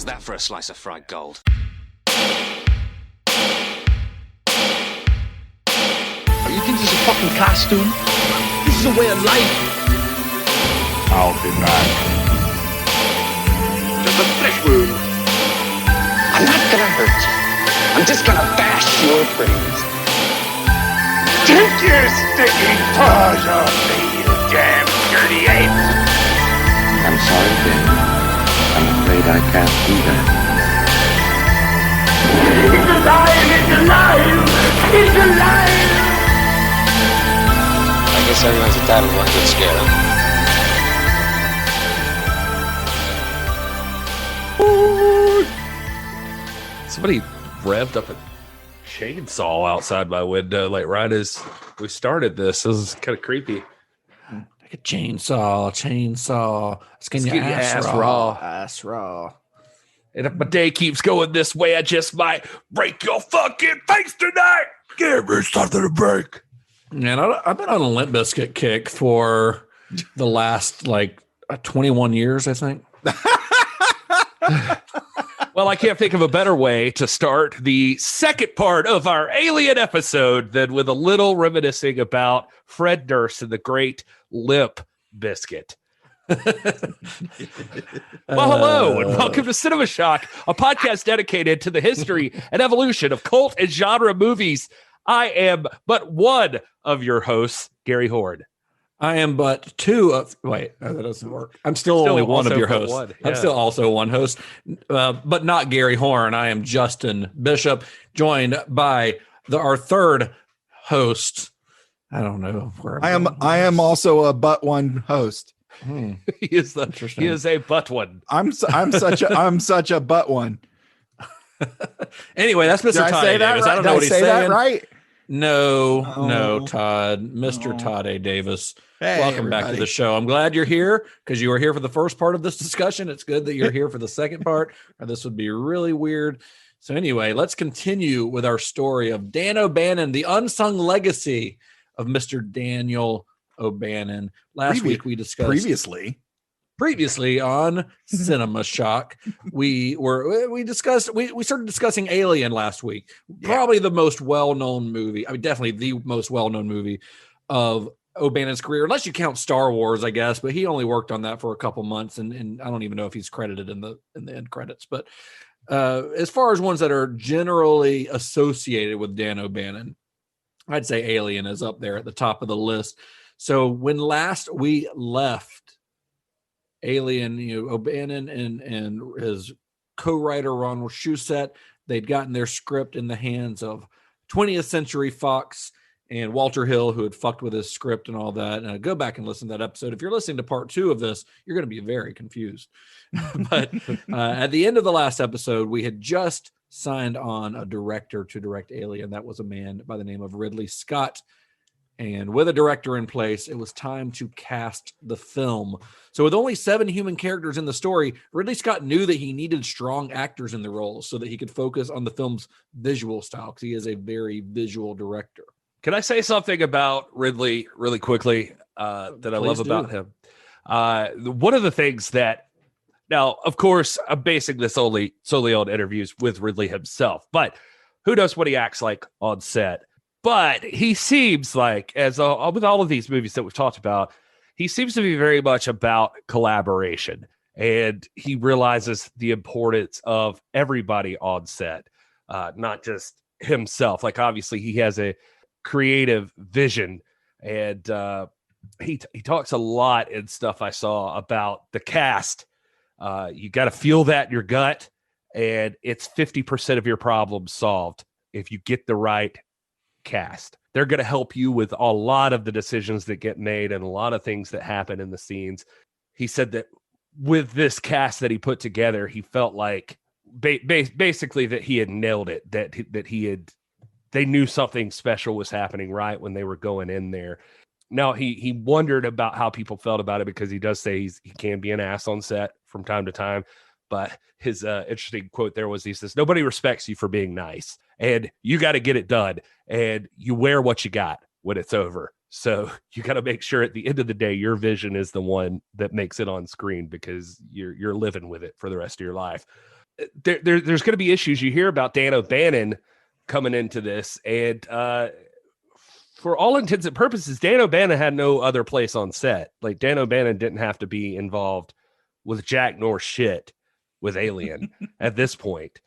How's that for a slice of fried gold? You think this is a fucking costume? This is a way of life. I'll be back. There's a flesh wound. I'm not gonna hurt you. I'm just gonna bash your brains. Take your sticking paws off me, you damn dirty ape! I'm sorry, Dave. I'm afraid I can't do that. It's alive! It's alive! It's alive! I guess everyone's entitled to one good scare, huh? Somebody revved up a chainsaw outside my window, like right as we started this. This is kind of creepy. Like a chainsaw. Skin your ass raw. And if my day keeps going this way, I just might break your fucking face tonight. Give me something to break. Man, I've been on a Limp Bizkit kick for the last 21 years, I think. Well, I can't think of a better way to start the second part of our Alien episode than with a little reminiscing about Fred Durst and the great Limp Bizkit. Well, hello, and welcome to Cinema Shock, a podcast dedicated to the history and evolution of cult and genre movies. I am but one of your hosts, Gary Horne. I am but two of... Wait, no, that doesn't work. I'm still only one of your hosts. Yeah. I'm still also one host, but not Gary Horne. I am Justin Bishop, joined by our third host. I don't know where I am also a but one host. He is a butt one. I'm such a but one. Anyway, that's Mr. Did I Todd say that Davis. right? I don't know Did what I he's say saying. that right? No, Todd. Mr. Todd A. Davis. Hey, welcome back to the show. I'm glad you're here because you were here for the first part of this discussion. It's good that you're here for the second part, or this would be really weird. So anyway, let's continue with our story of Dan O'Bannon, the unsung legacy of Mr. Daniel O'Bannon. Last week we discussed previously on Cinema Shock. We started discussing Alien last week. Probably the most well-known movie. I mean, definitely the most well-known movie of O'Bannon's career, unless you count Star Wars, I guess, but he only worked on that for a couple months, and I don't even know if he's credited in the end credits. But as far as ones that are generally associated with Dan O'Bannon, I'd say Alien is up there at the top of the list. So when last we left Alien, O'Bannon and his co-writer Ronald Shusett, they'd gotten their script in the hands of 20th Century Fox and Walter Hill, who had fucked with his script and all that. And go back and listen to that episode. If you're listening to part 2 of this, you're going to be very confused. But at the end of the last episode, we had just signed on a director to direct Alien. That was a man by the name of Ridley Scott. And with a director in place, it was time to cast the film. So with only 7 human characters in the story, Ridley Scott knew that he needed strong actors in the roles so that he could focus on the film's visual style, because he is a very visual director. Can I say something about Ridley really quickly that I love about him? One of the things that, now, of course, I'm basing this solely on interviews with Ridley himself, but who knows what he acts like on set? But he seems like, with all of these movies that we've talked about, he seems to be very much about collaboration, and he realizes the importance of everybody on set, not just himself. Like, obviously, he has a creative vision, and he talks a lot in stuff I saw about the cast. You got to feel that in your gut, and it's 50% of your problem solved if you get the right cast. They're going to help you with a lot of the decisions that get made and a lot of things that happen in the scenes. He said that with this cast that he put together, he felt like basically that he had nailed it, that they knew something special was happening right when they were going in there. Now, he wondered about how people felt about it, because he does say he can be an ass on set from time to time. But his interesting quote there was, he says, nobody respects you for being nice, and you got to get it done, and you wear what you got when it's over. So you got to make sure at the end of the day, your vision is the one that makes it on screen, because you're living with it for the rest of your life. there's going to be issues. You hear about Dan O'Bannon coming into this, and for all intents and purposes, Dan O'Bannon had no other place on set. Like, Dan O'Bannon didn't have to be involved with Jack nor shit with Alien at this point,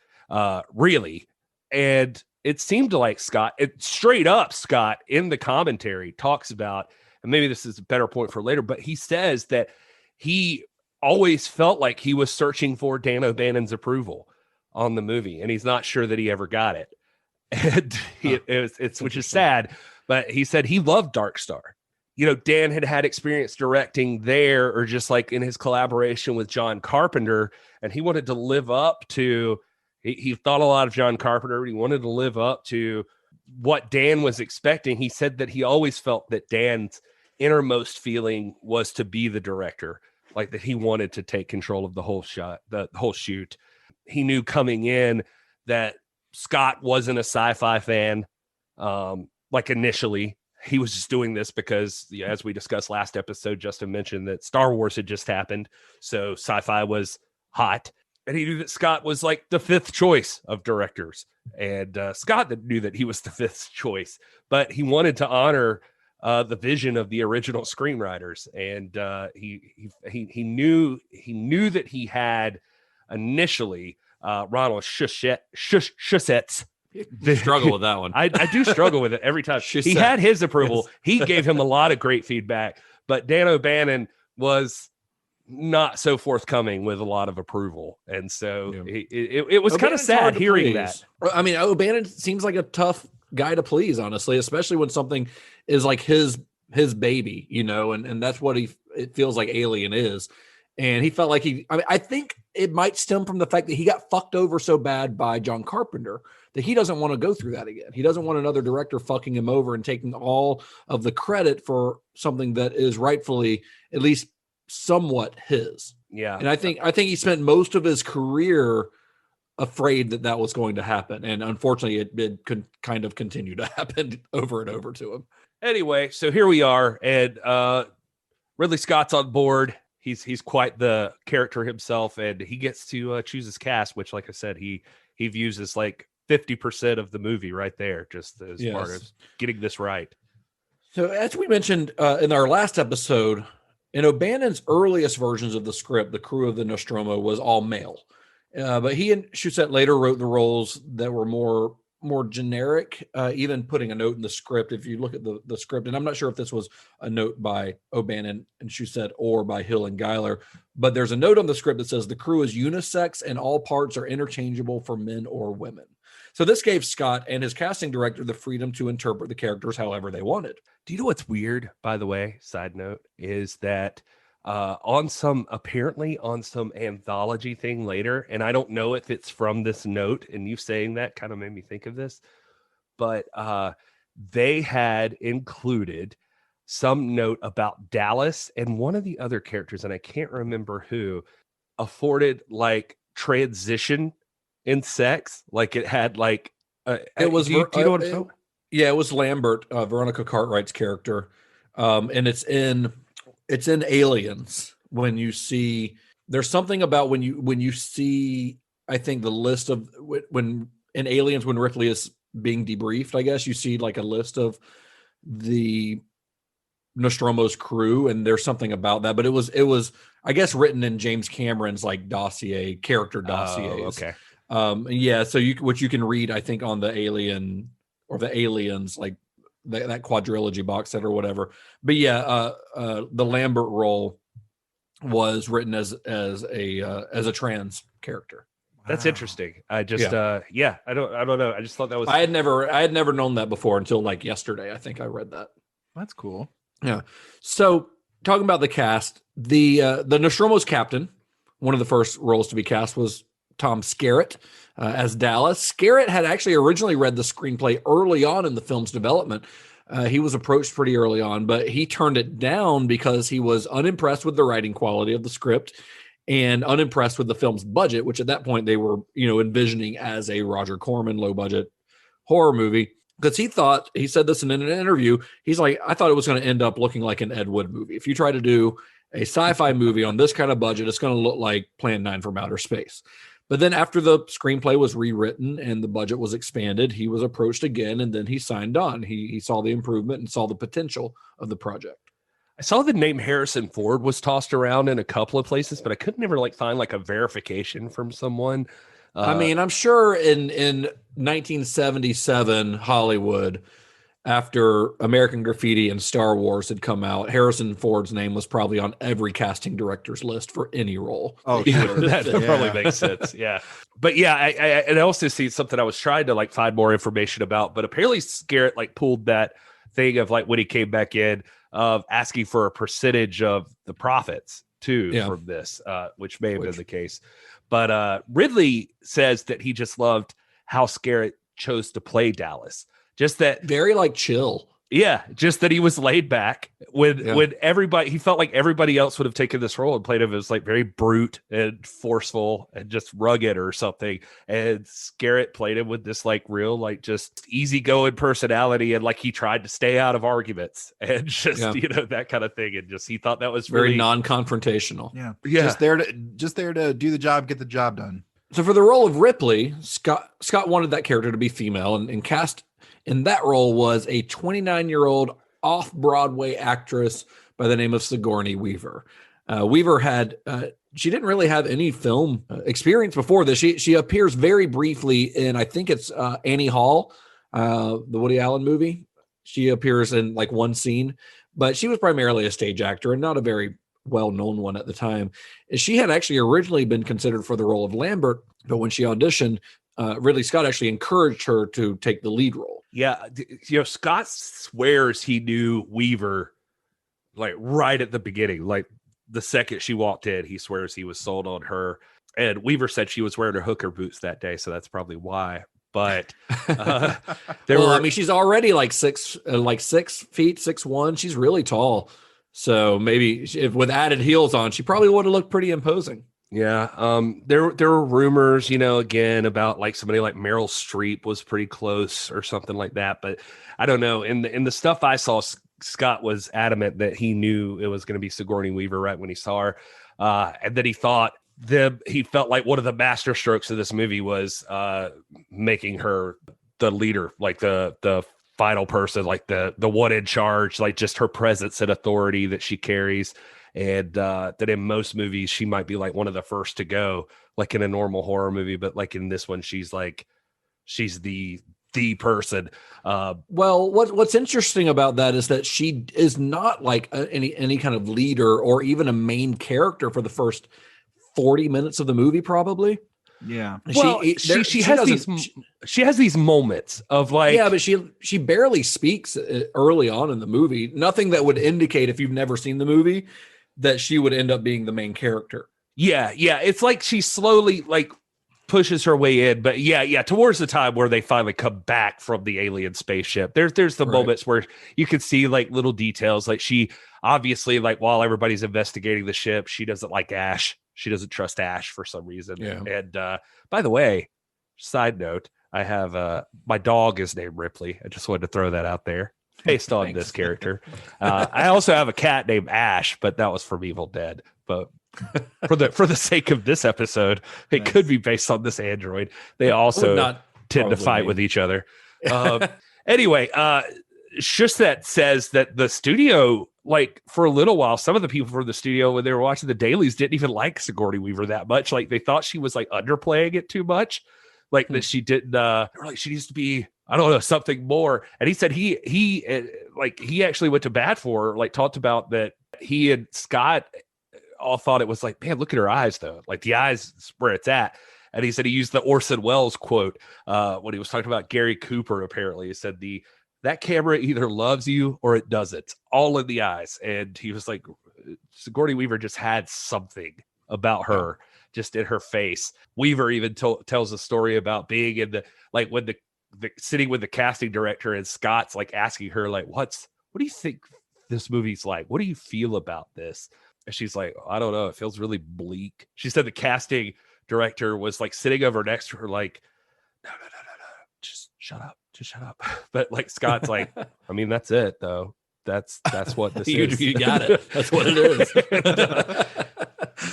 really. And it seemed like Scott in the commentary talks about, and maybe this is a better point for later, but he says that he always felt like he was searching for Dan O'Bannon's approval on the movie, and he's not sure that he ever got it. And it's which is sad, but he said he loved Dark Star. You know, Dan had experience directing there, or just like in his collaboration with John Carpenter, and he wanted to live up to, he thought a lot of John Carpenter. He wanted to live up to what Dan was expecting. He said that he always felt that Dan's innermost feeling was to be the director, like that he wanted to take control of the whole shot, the whole shoot. He knew coming in that Scott wasn't a sci-fi fan. Like initially, he was just doing this because, as we discussed last episode, Justin mentioned that Star Wars had just happened, so sci-fi was hot, and he knew that Scott was like the fifth choice of directors, and Scott knew that he was the fifth choice, but he wanted to honor the vision of the original screenwriters, and he knew that he had initially Ronald Shusett. Struggle with that one. I do struggle with it every time. He had his approval. He gave him a lot of great feedback, but Dan O'Bannon was not so forthcoming with a lot of approval, and so it was kind of sad hearing that. I mean, O'Bannon seems like a tough guy to please, honestly, especially when something is like his baby, you know, and that's what it feels like Alien is. And he felt like I think it might stem from the fact that he got fucked over so bad by John Carpenter that he doesn't want to go through that again. He doesn't want another director fucking him over and taking all of the credit for something that is rightfully at least somewhat his. Yeah. And I think he spent most of his career afraid that was going to happen. And unfortunately, it could kind of continue to happen over and over to him. Anyway, so here we are, and Ridley Scott's on board. He's quite the character himself, and he gets to choose his cast, which, like I said, he views as like 50% of the movie right there, just as part of getting this right. So as we mentioned in our last episode, in O'Bannon's earliest versions of the script, the crew of the Nostromo was all male. But he and Shusett later wrote the roles that were more generic, even putting a note in the script. If you look at the script, and I'm not sure if this was a note by O'Bannon and Shusett or by Hill and Geiler, but there's a note on the script that says the crew is unisex and all parts are interchangeable for men or women. So this gave Scott and his casting director the freedom to interpret the characters however they wanted. Do you know what's weird, by the way, side note, is that on some anthology thing later, and I don't know if it's from this note, and you saying that kind of made me think of this, but they had included some note about Dallas and one of the other characters, and I can't remember who, afforded like transition in sex. Like it had like it was. Do you know what I'm saying? Yeah, it was Lambert, Veronica Cartwright's character, and it's in Aliens. When you see, there's something about when you see, I think the list of when in Aliens, when Ripley is being debriefed, I guess you see like a list of the Nostromo's crew, and there's something about that. But it was I guess written in James Cameron's like character dossiers. Okay. Yeah, so which you can read, I think, on the Alien or the Aliens, like that quadrilogy box set or whatever. But yeah, the Lambert role was written as a trans character. That's interesting. I just I don't know. I just thought that was I had never known that before until like yesterday. I think I read that. That's cool. Yeah. So talking about the cast, the Nostromo's captain, one of the first roles to be cast was Tom Skerritt as Dallas. Skerritt had actually originally read the screenplay early on in the film's development. He was approached pretty early on, but he turned it down because he was unimpressed with the writing quality of the script and unimpressed with the film's budget, which at that point they were, envisioning as a Roger Corman low budget horror movie. Because he said this in an interview, he's like, I thought it was going to end up looking like an Ed Wood movie. If you try to do a sci-fi movie on this kind of budget, it's going to look like Plan 9 from Outer Space. But then after the screenplay was rewritten and the budget was expanded, he was approached again, and then he signed on. He saw the improvement and saw the potential of the project. I saw the name Harrison Ford was tossed around in a couple of places, but I couldn't ever like find like a verification from someone. I mean, I'm sure in 1977 Hollywood, after American Graffiti and Star Wars had come out, Harrison Ford's name was probably on every casting director's list for any role. Oh, yeah, sure. that probably makes sense. Yeah. But yeah, I also see something I was trying to like find more information about, but apparently Scarrett like pulled that thing of like when he came back in of asking for a percentage of the profits too from this, which may have been the case. But Ridley says that he just loved how Scarrett chose to play Dallas. Just that very like chill. Yeah, just that he was laid back when everybody, he felt like everybody else would have taken this role and played him as like very brute and forceful and just rugged or something. And Scarrett played him with this like real, like just easygoing personality. And like he tried to stay out of arguments and just, that kind of thing. And just, he thought that was very really non-confrontational. Yeah. Just there to do the job, get the job done. So for the role of Ripley, Scott wanted that character to be female and cast in that role was a 29-year-old off-Broadway actress by the name of Sigourney Weaver. Weaver had she didn't really have any film experience before this. She appears very briefly in, I think it's Annie Hall, the Woody Allen movie. She appears in like one scene, but she was primarily a stage actor and not a very well-known one at the time. She had actually originally been considered for the role of Lambert, but when she auditioned, Ridley Scott actually encouraged her to take the lead role. Yeah, Scott swears he knew Weaver like right at the beginning, like the second she walked in, he swears he was sold on her. And Weaver said she was wearing her hooker boots that day, so that's probably why. But I mean, she's already like 6 feet, 6'1". She's really tall, so maybe if with added heels on, she probably would have looked pretty imposing. Yeah. There were rumors, again about like somebody like Meryl Streep was pretty close or something like that. But I don't know. In the stuff I saw, Scott was adamant that he knew it was going to be Sigourney Weaver right when he saw her. And that he thought he felt like one of the master strokes of this movie was making her the leader, like the final person, like the one in charge, like just her presence and authority that she carries. And that in most movies, she might be like one of the first to go, like in a normal horror movie. But like in this one, she's the person. Well, what's interesting about that is that she is not like any kind of leader or even a main character for the first 40 minutes of the movie, probably. Yeah. She has these moments of like, but she barely speaks early on in the movie. Nothing that would indicate, if you've never seen the movie, that she would end up being the main character. Yeah. It's like she slowly like pushes her way in, but towards the time where they finally come back from the alien spaceship, there's the moments where you can see like little details. Like she obviously, like while everybody's investigating the ship, she doesn't like Ash. She doesn't trust Ash for some reason. Yeah. And by the way, side note, I have my dog is named Ripley. I just wanted to throw that out there based on this character. I also have a cat named Ash, but that was from Evil Dead. But for the sake of this episode, it could be based on this android. They also tend to fight with each other. Anyway, Shusett says that the studio, like for a little while, some of the people from the studio, when they were watching the dailies, didn't even like Sigourney Weaver that much. Like they thought she was like underplaying it too much. Like that she didn't, like she needs to be, I don't know, something more. And he said he actually went to bat for her, like talked about that he and Scott all thought it was like, man, look at her eyes though. Like the eyes is where it's at. And he said he used the Orson Welles quote when he was talking about Gary Cooper. Apparently he said that camera either loves you or it doesn't, all in the eyes. And he was like, Sigourney Weaver just had something about her just in her face. Weaver even tells a story about being in when the sitting with the casting director and Scott's like asking her like, what do you think this movie's like? What do you feel about this? And she's like, I don't know. It feels really bleak. She said the casting director was like sitting over next to her like, no, just shut up. Just shut up. But like Scott's like, I mean, that's it though. That's what this is. You got it. That's what it is.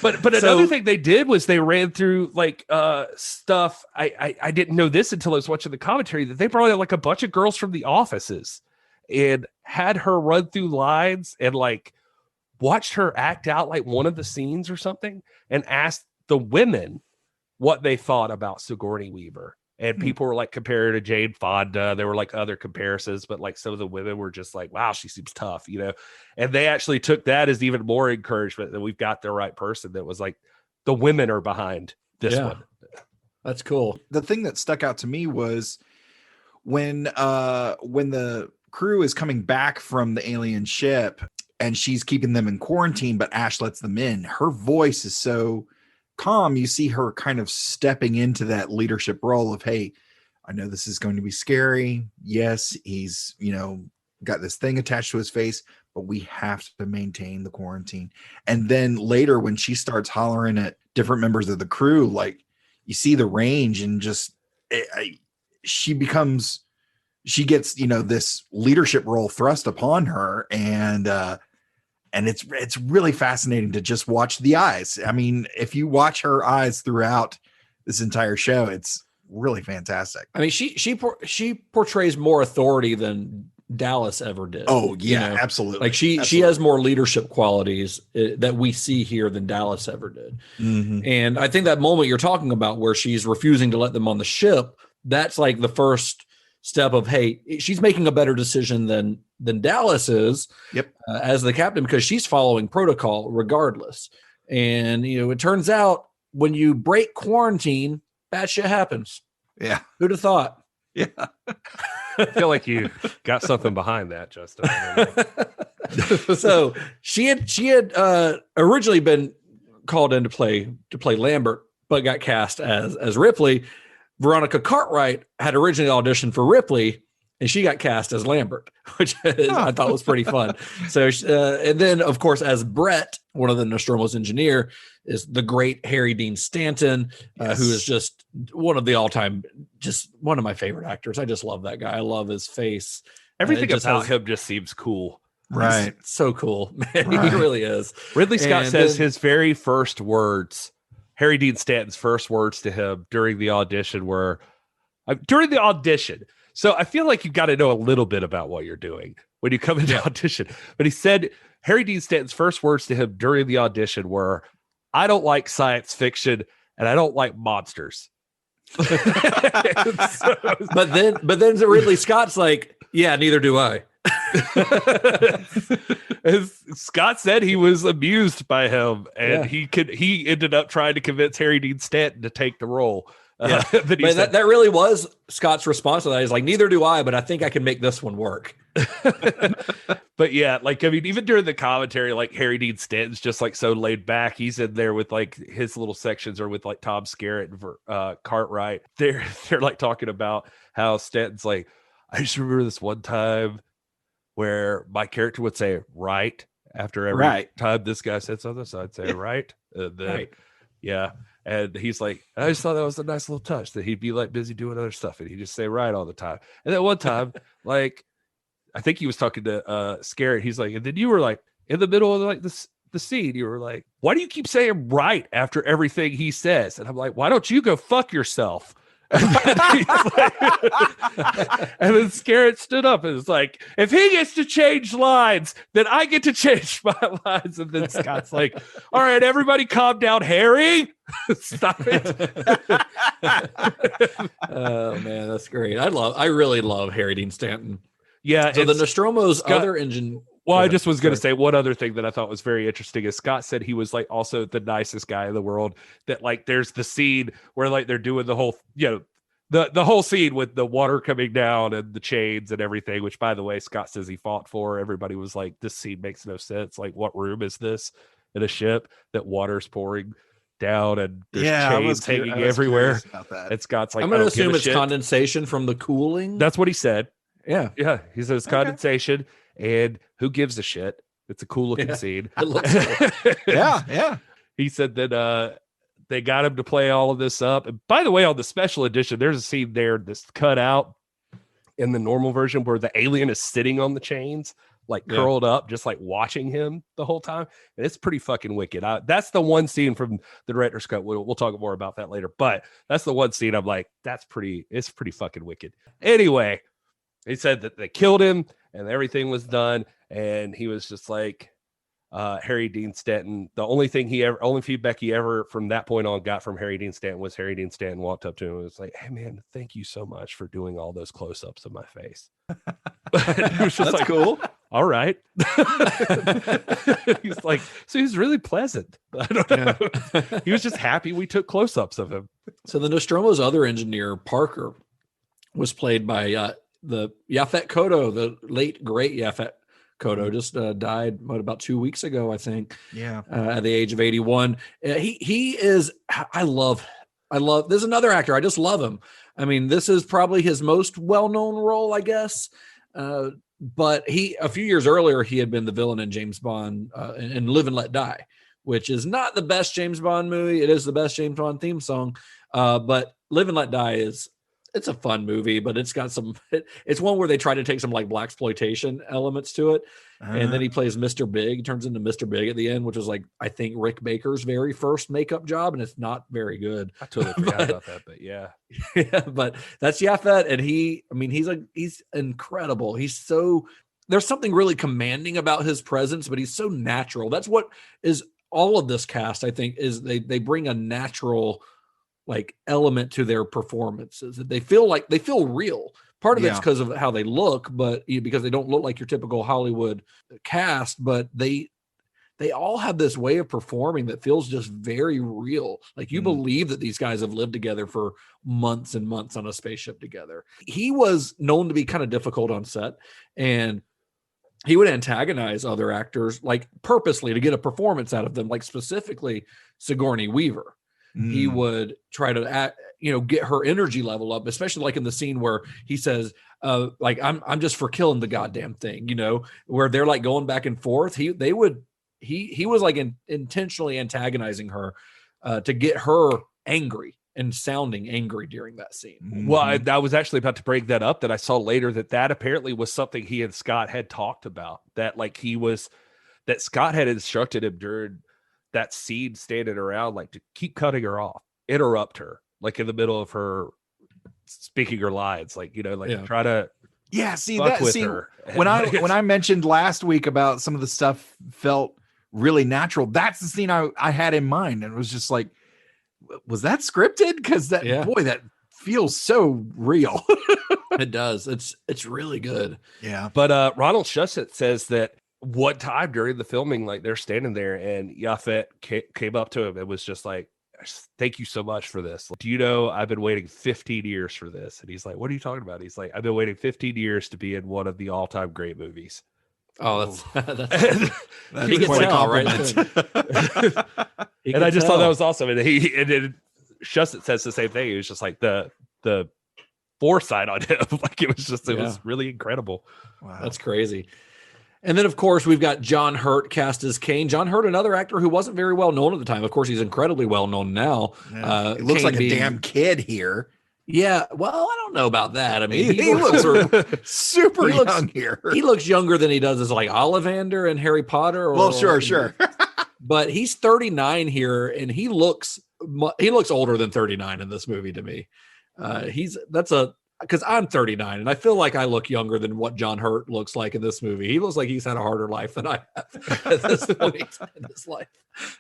But another thing they did was they ran through like stuff. I didn't know this until I was watching the commentary, that they brought in like a bunch of girls from the offices and had her run through lines and like watched her act out like one of the scenes or something, and asked the women what they thought about Sigourney Weaver. And people were like comparing to Jane Fonda. There were like other comparisons, but like some of the women were just like, wow, she seems tough, you know? And they actually took that as even more encouragement that we've got the right person, that was like, the women are behind this one. That's cool. The thing that stuck out to me was when the crew is coming back from the alien ship and she's keeping them in quarantine, but Ash lets them in. Her voice is so calm. You see her kind of stepping into that leadership role of, hey, I know this is going to be scary. Yes, he's, got this thing attached to his face, but we have to maintain the quarantine. And then later when she starts hollering at different members of the crew, like you see the range, and just she gets, this leadership role thrust upon her. And it's really fascinating to just watch the eyes. I mean, if you watch her eyes throughout this entire show, it's really fantastic. I mean, she portrays more authority than Dallas ever did. Oh yeah, absolutely. Like she has more leadership qualities that we see here than Dallas ever did. Mm-hmm. And I think that moment you're talking about where she's refusing to let them on the ship, that's like the first step of, hey, she's making a better decision than Dallas is. Yep. As the captain, because she's following protocol regardless. And it turns out when you break quarantine, bad shit happens. Yeah. Who'd have thought? Yeah. I feel like you got something behind that, Justin. So she had originally been called in to play Lambert, but got cast as Ripley. Veronica Cartwright had originally auditioned for Ripley, and she got cast as Lambert, which I thought was pretty fun. So, and then of course, as Brett, one of the Nostromo's engineer, is the great Harry Dean Stanton, who is just one of the all-time, just one of my favorite actors. I just love that guy. I love his face. Everything about him just seems cool. Right. He's so cool, man. Right. He really is. Ridley Scott says his very first words, Harry Dean Stanton's first words to him during the audition were, so I feel like you've got to know a little bit about what you're doing when you come into audition. But he said Harry Dean Stanton's first words to him during the audition were, I don't like science fiction and I don't like monsters. But then Ridley Scott's like, yeah, neither do I. Scott said he was amused by him, and he ended up trying to convince Harry Dean Stanton to take the role. Yeah. That really was Scott's response to that. He's like, neither do I, but I think I can make this one work. But yeah, like, I mean, even during the commentary, like Harry Dean Stanton's just like so laid back. He's in there with like his little sections are with like Tom Skerritt and Cartwright. They're like talking about how Stanton's like, I just remember this one time where my character would say right after every time this guy said something. So I'd say right. And then, and he's like, I just thought that was a nice little touch that he'd be like busy doing other stuff and he'd just say right all the time. And then one time, like, I think he was talking to Skerritt. He's like, and then you were like in the middle of like the scene, you were like, why do you keep saying right after everything he says? And I'm like, why don't you go fuck yourself? And then Skerritt stood up and was like, if he gets to change lines, then I get to change my lines. And then Scott's like, all right, everybody calm down, Harry. Stop it. Oh man, that's great. I really love Harry Dean Stanton. Yeah. So the Nostromo's other engine. Well, I just was going to say one other thing that I thought was very interesting is Scott said he was like also the nicest guy in the world, that like there's the scene where like they're doing the whole, the whole scene with the water coming down and the chains and everything, which by the way, Scott says he fought for. Everybody was like, this scene makes no sense. Like, what room is this in a ship that water's pouring down and there's chains hanging everywhere? And Scott's like, I'm going to assume it's condensation from the cooling. That's what he said. Yeah. He says condensation. And who gives a shit? It's a cool looking scene. It looks cool. Yeah. He said that they got him to play all of this up. And by the way, on the special edition, there's a scene there that's cut out in the normal version where the alien is sitting on the chains. like curled up, just like watching him the whole time. And it's pretty fucking wicked. That's the one scene from the director's cut. We'll talk more about that later, but that's the one scene I'm like, it's pretty fucking wicked. Anyway, he said that they killed him and everything was done. And he was just like, Harry Dean Stanton. The only feedback he ever from that point on got from Harry Dean Stanton was Harry Dean Stanton walked up to him and was like, "Hey man, thank you so much for doing all those close-ups of my face." It was just That's cool. All right. He's like, so he's really pleasant. I don't know. He was just happy we took close-ups of him. So the Nostromo's other engineer, Parker, was played by the Yaphet Kotto, the late great Yaphet Kotto. Just died about 2 weeks ago, I think. Yeah, at the age of 81. He is. I love. There's another actor. I just love him. I mean, this is probably his most well-known role, I guess. But a few years earlier, he had been the villain in James Bond in Live and Let Die, which is not the best James Bond movie. It is the best James Bond theme song. But Live and Let Die it's a fun movie, but it's got it's one where they try to take some like blaxploitation elements to it. And then he plays Mr. Big. He turns into Mr. Big at the end, which was like, I think Rick Baker's very first makeup job. And it's not very good. I totally forgot about that, but yeah. But that's Yaphet. And he's incredible. There's something really commanding about his presence, but he's so natural. That's what is all of this cast, I think, is they bring a natural like element to their performances. They feel real. Part of it's because of how they look, but because they don't look like your typical Hollywood cast, but they all have this way of performing that feels just very real. Like you believe that these guys have lived together for months and months on a spaceship together. He was known to be kind of difficult on set, and he would antagonize other actors like purposely to get a performance out of them, like specifically Sigourney Weaver. He would try to get her energy level up, especially like in the scene where he says, like, I'm just for killing the goddamn thing, where they're like going back and forth. He was like intentionally antagonizing her to get her angry and sounding angry during that scene. Well, I was actually about to break that up, that I saw later that apparently was something he and Scott had talked about, that Scott had instructed him during that scene standing around, like, to keep cutting her off, interrupt her, like in the middle of her speaking her lines, like, try to her. When I mentioned last week about some of the stuff felt really natural, that's the scene I had in mind, and it was just like, was that scripted? Because that feels so real. It does. It's really good. Yeah. But Ronald Shusett says that one time during the filming, like, they're standing there and Yaphet came up to him and was just like, "Thank you so much for this. Do you know I've been waiting 15 years for this?" And he's like, "What are you talking about?" He's like, "I've been waiting 15 years to be in one of the all-time great movies." Oh, that's he gets tell, right? And I just thought that was awesome. And then Shusett says the same thing. It was just like the foresight on him. Like, it was really incredible. Wow. That's crazy. And then, of course, we've got John Hurt cast as Kane. John Hurt, another actor who wasn't very well known at the time. Of course, he's incredibly well known now. Yeah. He looks like a damn kid here. Yeah, well, I don't know about that. I mean, he looks super young here. He looks younger than he does as like Ollivander and Harry Potter. Sure. But he's 39 here, and he looks older than 39 in this movie to me. Because I'm 39 and I feel like I look younger than what John Hurt looks like in this movie. He looks like he's had a harder life than I have at this point in his life.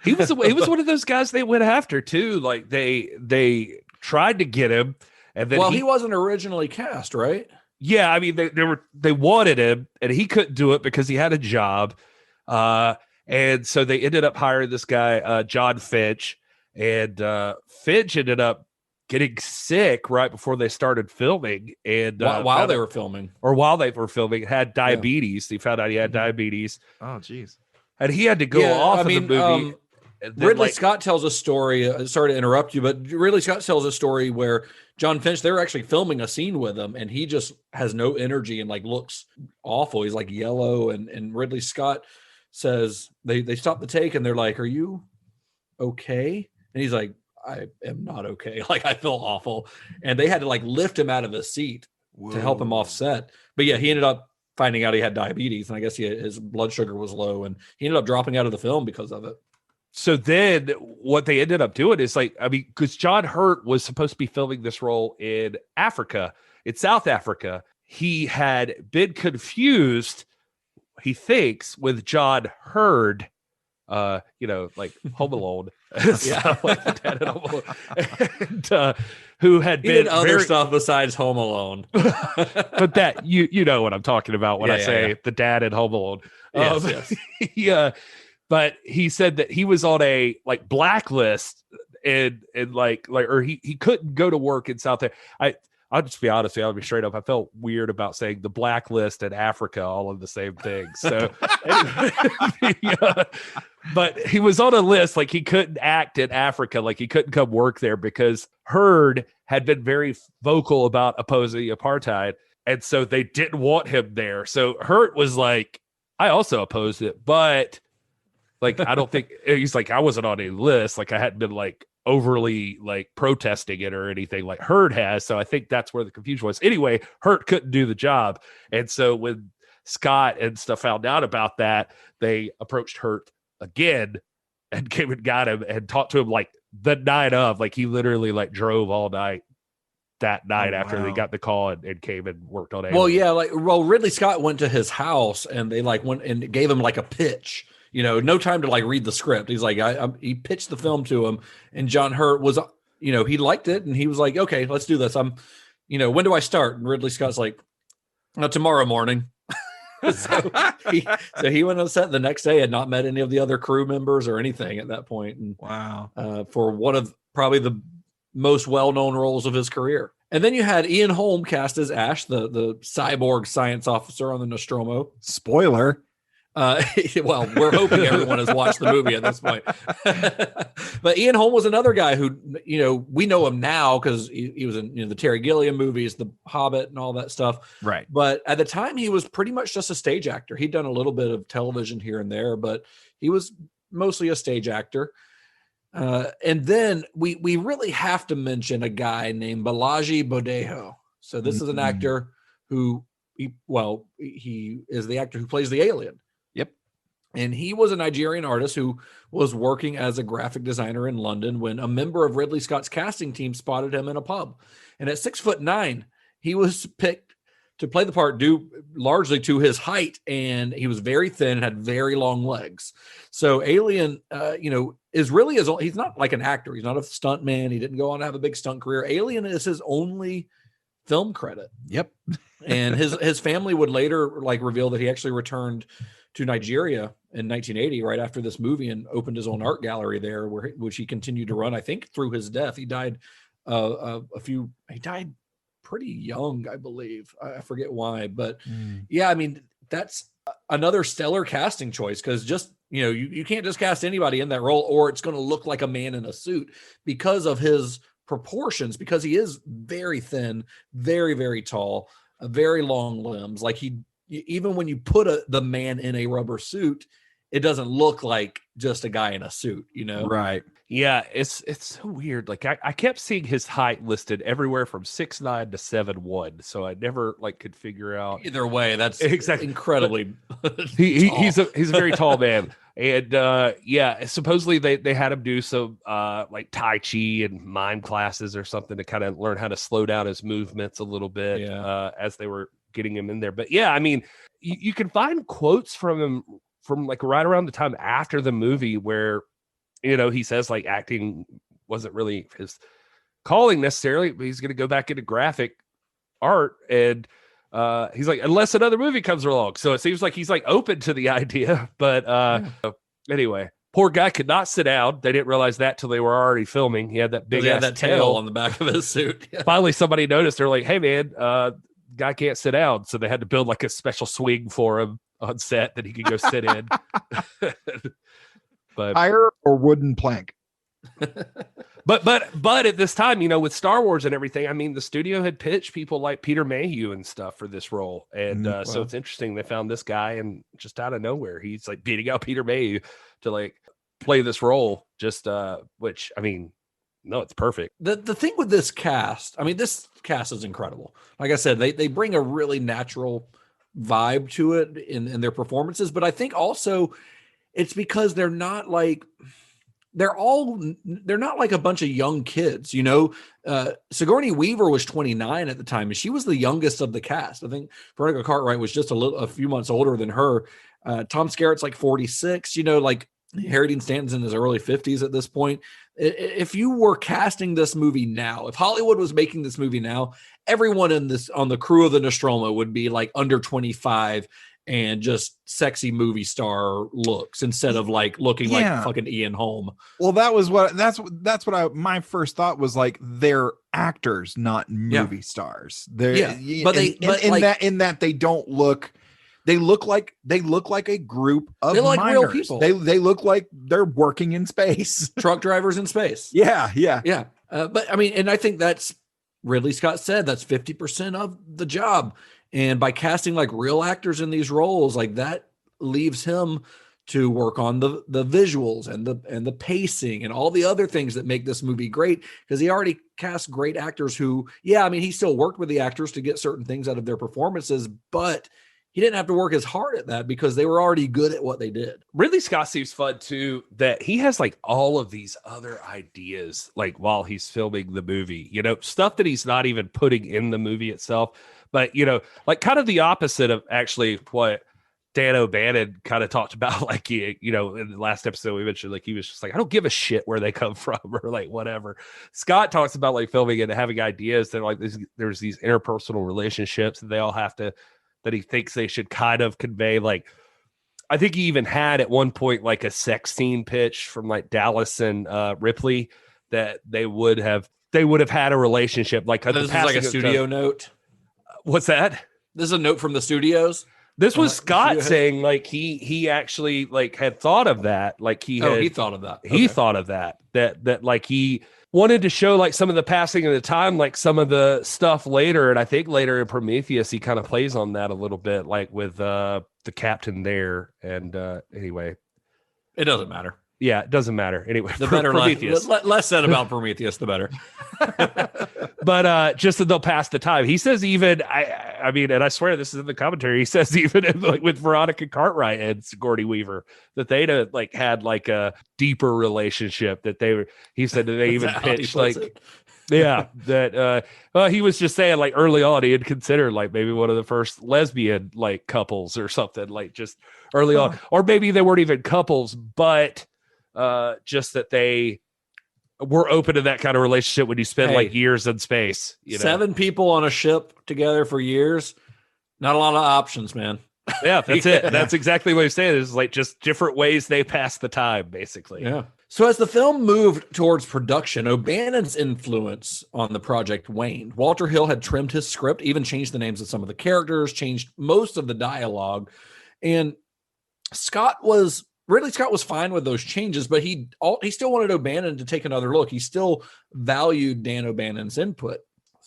He was one of those guys they went after too. Like they tried to get him, and then he wasn't originally cast, right? Yeah, I mean they wanted him, and he couldn't do it because he had a job, and so they ended up hiring this guy John Finch, and Finch ended up getting sick right before they started filming, and while they were filming, had diabetes. He found out he had diabetes. Oh, geez. And he had to go off of the movie. Ridley Scott tells a story. Sorry to interrupt you, but Ridley Scott tells a story where John Finch, they were actually filming a scene with him, and he just has no energy and like looks awful. He's like yellow, and Ridley Scott says they stop the take and they're like, "Are you okay?" And he's like, "I am not okay. Like, I feel awful." And they had to like lift him out of his seat to help him off set. But yeah, he ended up finding out he had diabetes, and I guess his blood sugar was low, and he ended up dropping out of the film because of it. So then what they ended up doing is because John Hurt was supposed to be filming this role in Africa, in South Africa. He had been confused, he thinks, with John Hurd, like Home Alone, stuff like the dad in Home Alone, and, who had been other stuff besides Home Alone. But that you know what I'm talking about when I say the dad in Home Alone. Yes. But he said that he was on a blacklist and or he couldn't go to work in South Africa. I'll just be honest with you, I'll be straight up. I felt weird about saying the blacklist and Africa all in the same thing. So, but he was on a list, he couldn't act in Africa, he couldn't come work there because Hurd had been very vocal about opposing apartheid. And so they didn't want him there. So Hurt was like, I also opposed it, but I don't think he's I wasn't on a list. I hadn't been overly protesting it or anything like Hurd has. So I think that's where the confusion was. Anyway, Hurt couldn't do the job. And so when Scott and stuff found out about that, they approached Hurt again and came and got him and talked to him the night of. He literally drove all night that night after they got the call and came and worked on it. Well, yeah, Ridley Scott went to his house and they went and gave him a pitch. No time to read the script. He's he pitched the film to him, and John Hurt was, he liked it, and he was like, okay, let's do this. When do I start? And Ridley Scott's tomorrow morning. so he went on set the next day, had not met any of the other crew members or anything at that point. And wow, for one of probably the most well-known roles of his career. And then you had Ian Holm cast as Ash, the cyborg science officer on the Nostromo. Spoiler. Well, we're hoping everyone has watched the movie at this point. But Ian Holm was another guy who, we know him now because he was in the Terry Gilliam movies, The Hobbit, and all that stuff. Right. But at the time, he was pretty much just a stage actor. He'd done a little bit of television here and there, but he was mostly a stage actor. And then we really have to mention a guy named Balaji Bodejo. So this is an actor who he is the actor who plays the alien. And he was a Nigerian artist who was working as a graphic designer in London when a member of Ridley Scott's casting team spotted him in a pub. And at 6'9", he was picked to play the part due largely to his height. And he was very thin and had very long legs. So Alien, is really he's not like an actor. He's not a stunt man. He didn't go on to have a big stunt career. Alien is his only film credit. Yep. And his family would later reveal that he actually returned to Nigeria in 1980, right after this movie, and opened his own art gallery there, which he continued to run, I think, through his death. He died he died pretty young, I believe. I forget why, but yeah, I mean, that's another stellar casting choice because just, you can't just cast anybody in that role or it's going to look like a man in a suit because of his proportions, because he is very thin, very, very tall, very long limbs. Even when you put the man in a rubber suit, it doesn't look like just a guy in a suit, Right. Yeah, it's so weird. I kept seeing his height listed everywhere from 6'9" to 7'1", so I never could figure out. Either way, that's exactly incredibly. He's a very tall man, and supposedly they had him do some Tai Chi and mime classes or something to kind of learn how to slow down his movements a little bit as they were getting him in there. But yeah, I mean, you can find quotes from him from right around the time after the movie where he says acting wasn't really his calling necessarily, but he's going to go back into graphic art, and he's unless another movie comes along. So it seems like he's open to the idea. But anyway, poor guy could not sit down. They didn't realize that till they were already filming. He had that big that tail on the back of his suit. Yeah. Finally, somebody noticed. They're like, "Hey, man, guy can't sit down." So they had to build a special swing for him on set that he could go sit in. But fire or wooden plank. but at this time, with Star Wars and everything, I mean, the studio had pitched people like Peter Mayhew and stuff for this role, and so it's interesting they found this guy, and just out of nowhere, he's beating out Peter Mayhew to play this role. Just which, I mean, no, it's perfect. The thing with this cast, I mean, this cast is incredible. Like I said, they bring a really natural vibe to it in their performances. But I think also it's because they're not like a bunch of young kids, you know. Sigourney Weaver was 29 at the time, and she was the youngest of the cast. I think Veronica Cartwright was just a few months older than her. Tom Skerritt's like 46, you know, like Harry Dean Stanton's in his early 50s at this point. If you were casting this movie now, if Hollywood was making this movie now, everyone on the crew of the Nostromo would be like under 25 and just sexy movie star looks instead of like looking like fucking Ian Holm. Well, that's what my first thought was, like, they're actors, not movie stars. They're in that they don't look. They look like a group of minors. Real people. They look like they're working in space. Truck drivers in space. Yeah. But I mean, and I think that's Ridley Scott said that's 50% of the job. And by casting like real actors in these roles, like that leaves him to work on the visuals and the pacing and all the other things that make this movie great, because he already cast great actors who, I mean, he still worked with the actors to get certain things out of their performances, but he didn't have to work as hard at that because they were already good at what they did. Ridley Scott seems fun too, that he has like all of these other ideas, like while he's filming the movie, you know, stuff that he's not even putting in the movie itself. But, you know, like kind of the opposite of actually what Dan O'Bannon kind of talked about, like, you know, in the last episode we mentioned, like, he was just like, I don't give a shit where they come from or like whatever. Scott talks about like filming and having ideas that like there's these interpersonal relationships that they all have to, that he thinks they should kind of convey. Like, I think he even had at one point like a sex scene pitch from like Dallas and Ripley that they would have had a relationship. Like, this is like a studio note. What's that? This is a note from the studios. This was Scott saying like he actually like had thought of that. Like he thought of that. He thought of that like he wanted to show like some of the passing of the time, like some of the stuff later. And I think later in Prometheus, he kind of plays on that a little bit, like with the captain there. And anyway, it doesn't matter. Yeah, it doesn't matter. Anyway, the better Prometheus. Less said about Prometheus, the better. But just that they'll pass the time. He says even, I mean, and I swear this is in the commentary, he says even like with Veronica Cartwright and Sigourney Weaver, that they'd like had like a deeper relationship, that they were, he said that they even pitched like, that he was just saying like early on he had considered like maybe one of the first lesbian like couples or something, like just early on, or maybe they weren't even couples, but just that they were open to that kind of relationship when you spend like years in space. You know? 7 people on a ship together for years, not a lot of options, man. Yeah, that's it. That's exactly what he's saying. It's like just different ways they pass the time, basically. Yeah. So as the film moved towards production, O'Bannon's influence on the project waned. Walter Hill had trimmed his script, even changed the names of some of the characters, changed most of the dialogue, and Ridley Scott was fine with those changes, but he still wanted O'Bannon to take another look. He still valued Dan O'Bannon's input.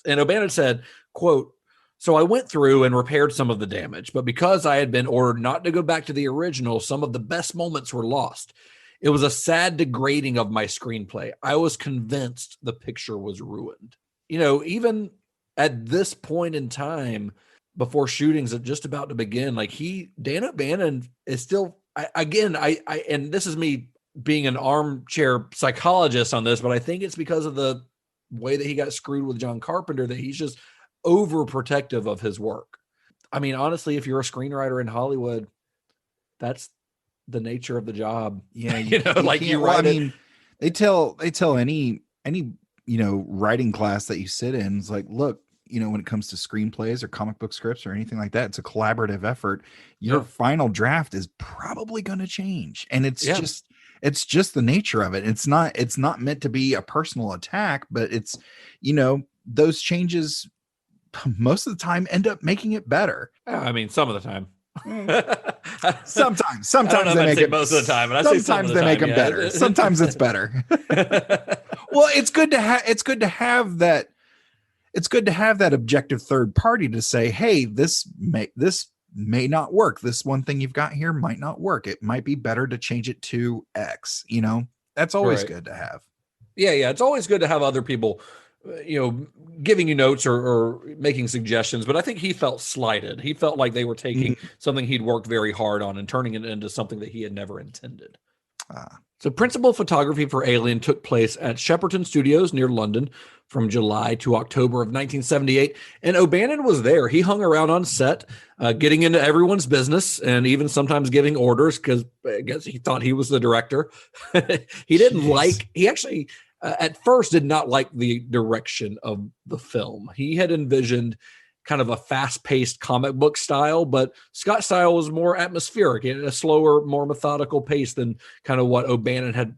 And O'Bannon said, quote, "So I went through and repaired some of the damage, but because I had been ordered not to go back to the original, some of the best moments were lost. It was a sad degrading of my screenplay. I was convinced the picture was ruined." You know, even at this point in time, before shootings are just about to begin, like Dan O'Bannon is still, and this is me being an armchair psychologist on this, but I think it's because of the way that he got screwed with John Carpenter that he's just overprotective of his work. I mean, honestly, if you're a screenwriter in Hollywood, that's the nature of the job. Yeah, they tell any writing class that you sit in, it's like, look, when it comes to screenplays or comic book scripts or anything like that, it's a collaborative effort. Your final draft is probably going to change, and it's just the nature of it. It's not meant to be a personal attack, but it's those changes most of the time end up making it better. I mean, some of the time. sometimes they make it most of the time, but sometimes they make them better. Sometimes it's better. Well, it's good to have that. It's good to have that objective third party to say, hey, this may not work. This one thing you've got here might not work. It might be better to change it to X. That's always good to have. Yeah. It's always good to have other people giving you notes or making suggestions, but I think he felt slighted. He felt like they were taking something he'd worked very hard on and turning it into something that he had never intended. So principal photography for Alien took place at Shepperton Studios near London from July to October of 1978. And O'Bannon was there. He hung around on set, getting into everyone's business and even sometimes giving orders because I guess he thought he was the director. He actually at first did not like the direction of the film. He had envisioned kind of a fast-paced comic book style, but Scott's style was more atmospheric and a slower, more methodical pace than kind of what O'Bannon had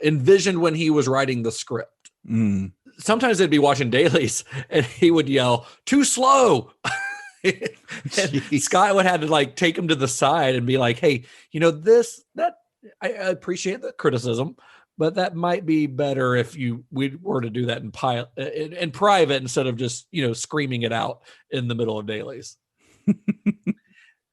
envisioned when he was writing the script. Sometimes they'd be watching dailies and he would yell, "Too slow." And Scott would have to like take him to the side and be like, "Hey, I appreciate the criticism, but that might be better if we were to do that in private instead of just, screaming it out in the middle of dailies."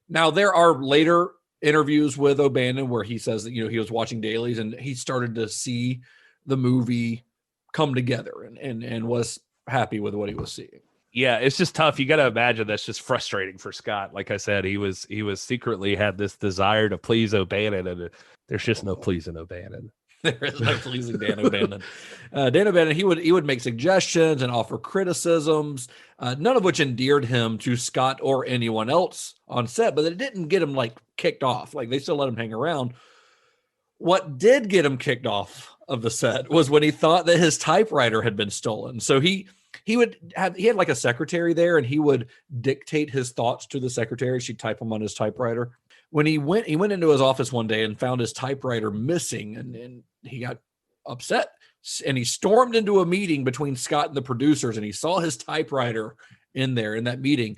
Now, there are later interviews with O'Bannon where he says that, he was watching dailies and he started to see the movie come together and was happy with what he was seeing. Yeah, it's just tough. You got to imagine that's just frustrating for Scott. Like I said, he was secretly had this desire to please O'Bannon, and there's just no pleasing O'Bannon. There is no pleasing Dan O'Bannon. Dan O'Bannon, he would make suggestions and offer criticisms, none of which endeared him to Scott or anyone else on set, but it didn't get him like kicked off. Like they still let him hang around. What did get him kicked off of the set was when he thought that his typewriter had been stolen. So he had like a secretary there, and he would dictate his thoughts to the secretary. She'd type them on his typewriter. When he went into his office one day and found his typewriter missing, and he got upset, and he stormed into a meeting between Scott and the producers, and he saw his typewriter in there in that meeting.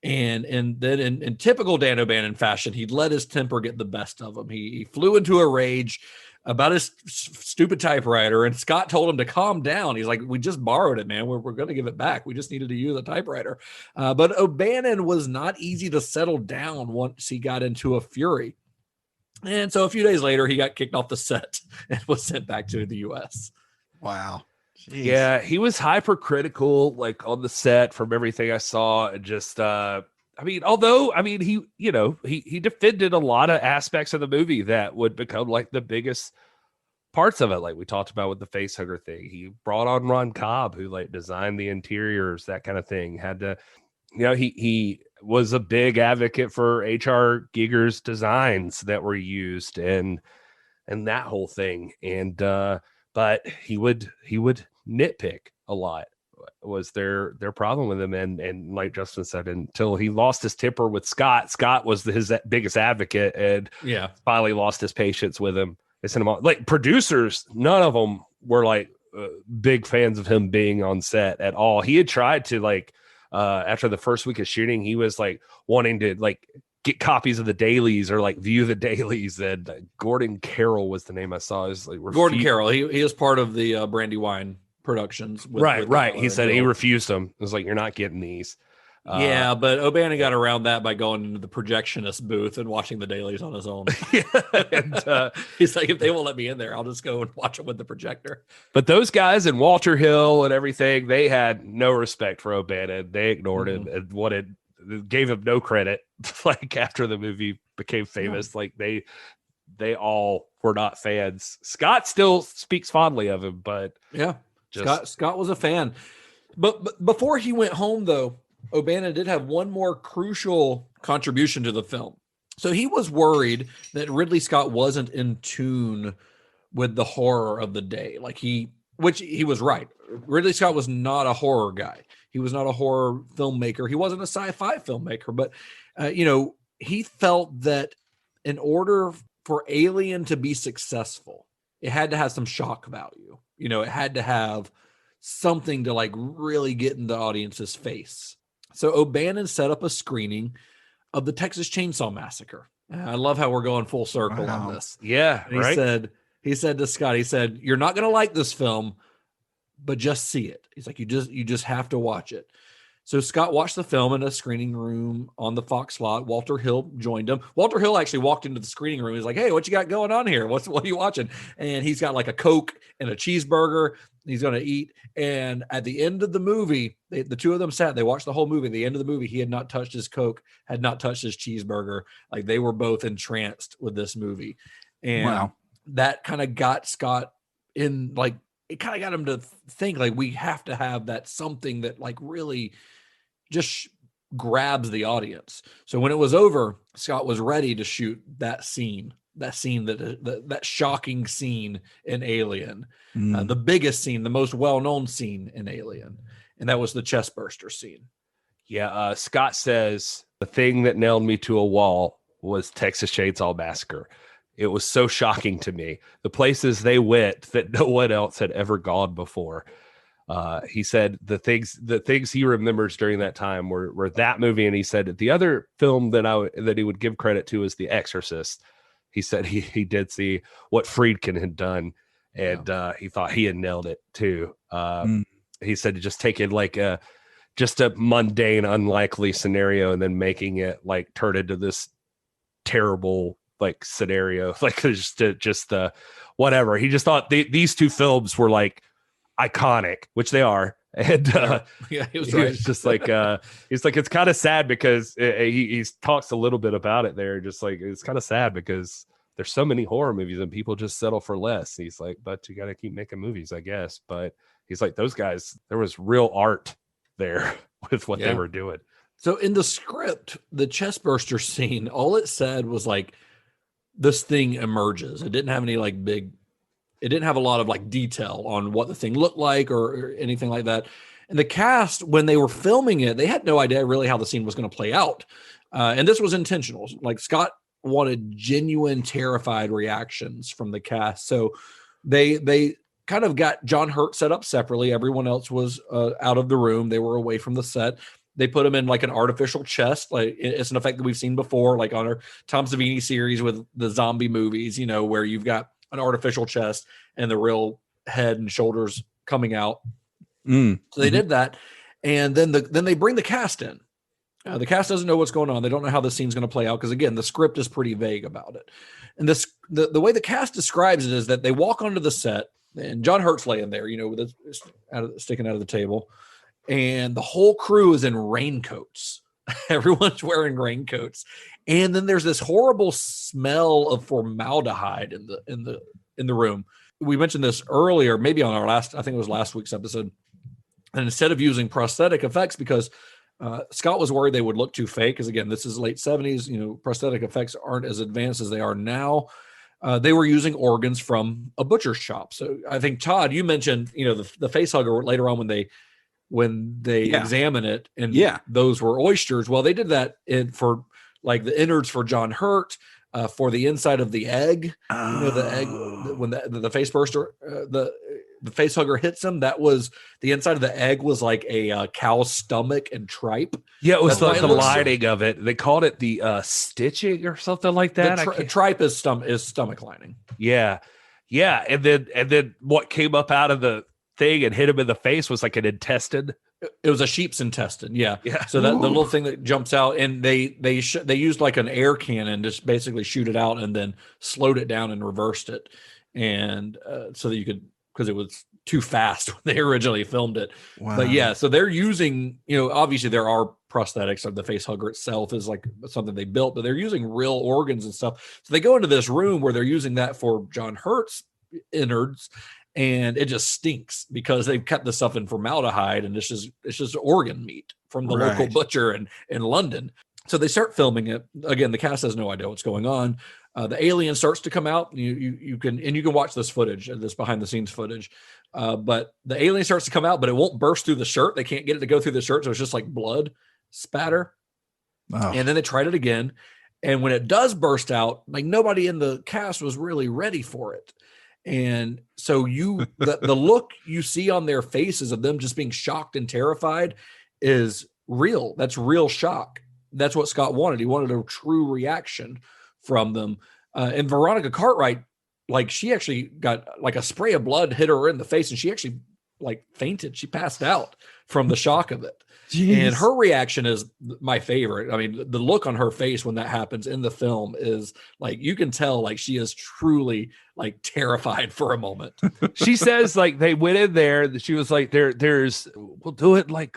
And then in typical Dan O'Bannon fashion, he'd let his temper get the best of him. He flew into a rage about his stupid typewriter, and Scott told him to calm down. He's like, "We just borrowed it, man. We're going to give it back. We just needed to use a typewriter." But O'Bannon was not easy to settle down once he got into a fury. And so a few days later, he got kicked off the set and was sent back to the U.S. Wow. Jeez. Yeah, he was hypercritical, like on the set from everything I saw. And just, he defended a lot of aspects of the movie that would become like the biggest parts of it. Like we talked about with the facehugger thing. He brought on Ron Cobb, who like designed the interiors, that kind of thing. Had to, he was a big advocate for H.R. Giger's designs that were used and that whole thing. And, but he would nitpick a lot was their problem with him. And like Justin said, until he lost his temper with Scott was his biggest advocate and finally lost his patience with him. They sent him on, like producers. None of them were like big fans of him being on set at all. He had tried to like, after the first week of shooting, he was like wanting to like get copies of the dailies or like view the dailies. And Gordon Carroll was the name I saw. Is like Gordon Carroll. He is part of the Brandywine Productions. Right. He said he refused them. It was like, "You're not getting these." But O'Bannon got around that by going into the projectionist booth and watching the dailies on his own. And he's like, "If they won't let me in there, I'll just go and watch it with the projector." But those guys in Walter Hill and everything, they had no respect for O'Bannon. They ignored him and gave him no credit. Like after the movie became famous, like they all were not fans. Scott still speaks fondly of him, but Scott was a fan. But before he went home, though, O'Bannon did have one more crucial contribution to the film. So he was worried that Ridley Scott wasn't in tune with the horror of the day. Which he was right. Ridley Scott was not a horror guy. He was not a horror filmmaker. He wasn't a sci-fi filmmaker, but he felt that in order for Alien to be successful, it had to have some shock value. It had to have something to like really get in the audience's face. So O'Bannon set up a screening of the Texas Chainsaw Massacre. I love how we're going full circle on this. Yeah. And he said to Scott, "You're not going to like this film, but just see it." He's like, you just have to watch it. So Scott watched the film in a screening room on the Fox lot. Walter Hill joined him. Walter Hill actually walked into the screening room. He's like, "Hey, what you got going on here? What are you watching?" And he's got like a Coke and a cheeseburger. He's going to eat. And at the end of the movie, the two of them sat, they watched the whole movie. At the end of the movie, he had not touched his Coke, had not touched his cheeseburger. Like, they were both entranced with this movie. And that kind of got Scott in, like, it kind of got him to think, like, we have to have that something that, like, really just grabs the audience. So when it was over, Scott was ready to shoot that scene, that shocking scene in Alien, the biggest scene, the most well-known scene in Alien. And that was the chest burster scene. Yeah. Scott says the thing that nailed me to a wall was Texas Chainsaw Massacre. It was so shocking to me. The places they went that no one else had ever gone before. He said the things he remembers during that time were that movie. And he said the other film that he would give credit to is The Exorcist. He said he did see what Friedkin had done, and he thought he had nailed it too. He said to just take it like just a mundane, unlikely scenario, and then making it like turn into this terrible like scenario, like just the whatever. He just thought these two films were like iconic, which they are. And he was right. Just like he's like, it's kind of sad because he talks a little bit about it there. Just like, it's kind of sad because there's so many horror movies and people just settle for less. He's like, but you got to keep making movies, I guess. But he's like, those guys, there was real art there with what they were doing. So in the script, the chest burster scene, all it said was like, this thing emerges. It didn't have any like it didn't have a lot of like detail on what the thing looked like or anything like that. And the cast, when they were filming it, they had no idea really how the scene was going to play out. And this was intentional. Like, Scott wanted genuine terrified reactions from the cast. So they kind of got John Hurt set up separately. Everyone else was out of the room. They were away from the set. They put him in like an artificial chest. Like, it's an effect that we've seen before, like on our Tom Savini series with the zombie movies, you know, where you've got an artificial chest and the real head and shoulders coming out. So they did that. And then they bring the cast in. The cast doesn't know what's going on. They don't know how the scene's going to play out. Cause again, the script is pretty vague about it. And the way the cast describes it is that they walk onto the set and John Hurt's laying there, you know, with it sticking out of the table. And the whole crew is in raincoats. Everyone's wearing raincoats. And then there's this horrible smell of formaldehyde in the room. We mentioned this earlier, maybe on our I think it was last week's episode. And instead of using prosthetic effects, because Scott was worried they would look too fake, because again, this is late 70s, you know, prosthetic effects aren't as advanced as they are now. They were using organs from a butcher's shop. So I think, Todd, you mentioned, you know, the face hugger later on when they examine it, and those were oysters. Well, they did that for like the innards for John Hurt, for the inside of the egg. You know, the egg, when the face burster, the face hugger hits him, that was the inside of the egg was like a cow's stomach and tripe. Yeah, it was like the lining of it. They called it the stitching or something like that. Tripe is stomach lining. Yeah. And then what came up out of the thing and hit him in the face was like an intestine. It was a sheep's intestine. Yeah. So that the little thing that jumps out, and they used like an air cannon to just basically shoot it out and then slowed it down and reversed it. And so that you could, because it was too fast when they originally filmed it. Wow. But yeah, so they're using, you know, obviously there are prosthetics of the face hugger itself is like something they built, but they're using real organs and stuff. So they go into this room where they're using that for John Hurt's innards, and it just stinks because they've kept this stuff in formaldehyde, and it's just organ meat from the local butcher in London. So they start filming it. Again, the cast has no idea what's going on. The alien starts to come out. You can watch this footage, this behind the scenes footage. But the alien starts to come out, but it won't burst through the shirt. They can't get it to go through the shirt, so it's just like blood spatter. Oh. And then they tried it again, and when it does burst out, like nobody in the cast was really ready for it. And so the look you see on their faces of them just being shocked and terrified is real. That's real shock. That's what Scott wanted. He wanted a true reaction from them. And Veronica Cartwright, like, she actually got like a spray of blood hit her in the face, and she actually like fainted. She passed out from the shock of it. Jeez. And her reaction is my favorite. I mean, the look on her face when that happens in the film is like, you can tell like she is truly like terrified for a moment. She says like they went in there. She was like, we'll do it like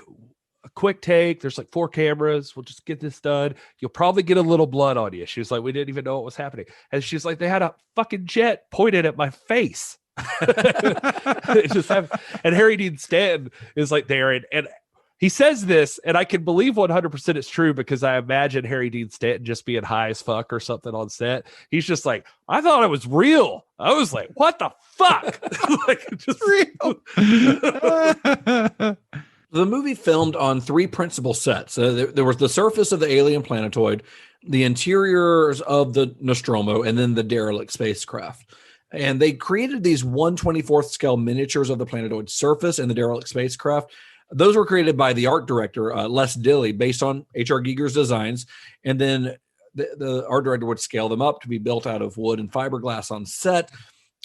a quick take. There's like 4 cameras. We'll just get this done. You'll probably get a little blood on you. She was like, we didn't even know what was happening. And she's like, they had a fucking jet pointed at my face. It just happened. And Harry Dean Stanton is like there, and he says this, and I can believe 100% it's true because I imagine Harry Dean Stanton just being high as fuck or something on set. He's just like, I thought it was real. I was like, what the fuck? Like, just real. The movie filmed on 3 principal sets. There was the surface of the alien planetoid, the interiors of the Nostromo, and then the derelict spacecraft. And they created these 1/24th scale miniatures of the planetoid surface and the derelict spacecraft. Those were created by the art director, Les Dilley, based on H.R. Giger's designs. And then the art director would scale them up to be built out of wood and fiberglass on set.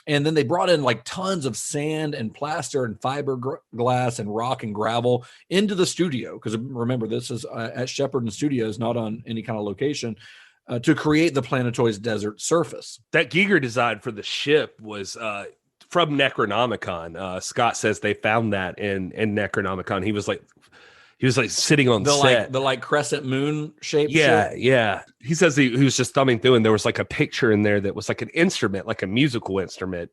And then they brought in like tons of sand and plaster and fiberglass and rock and gravel into the studio. Because remember, this is at Shepperton Studios, not on any kind of location, to create the planetoid's desert surface. That Giger design for the ship was from Necronomicon. Scott says they found that in Necronomicon. He was like sitting on set. The crescent moon shape. Yeah, ship. yeah. He says he was just thumbing through, and there was like a picture in there that was like an instrument, like a musical instrument.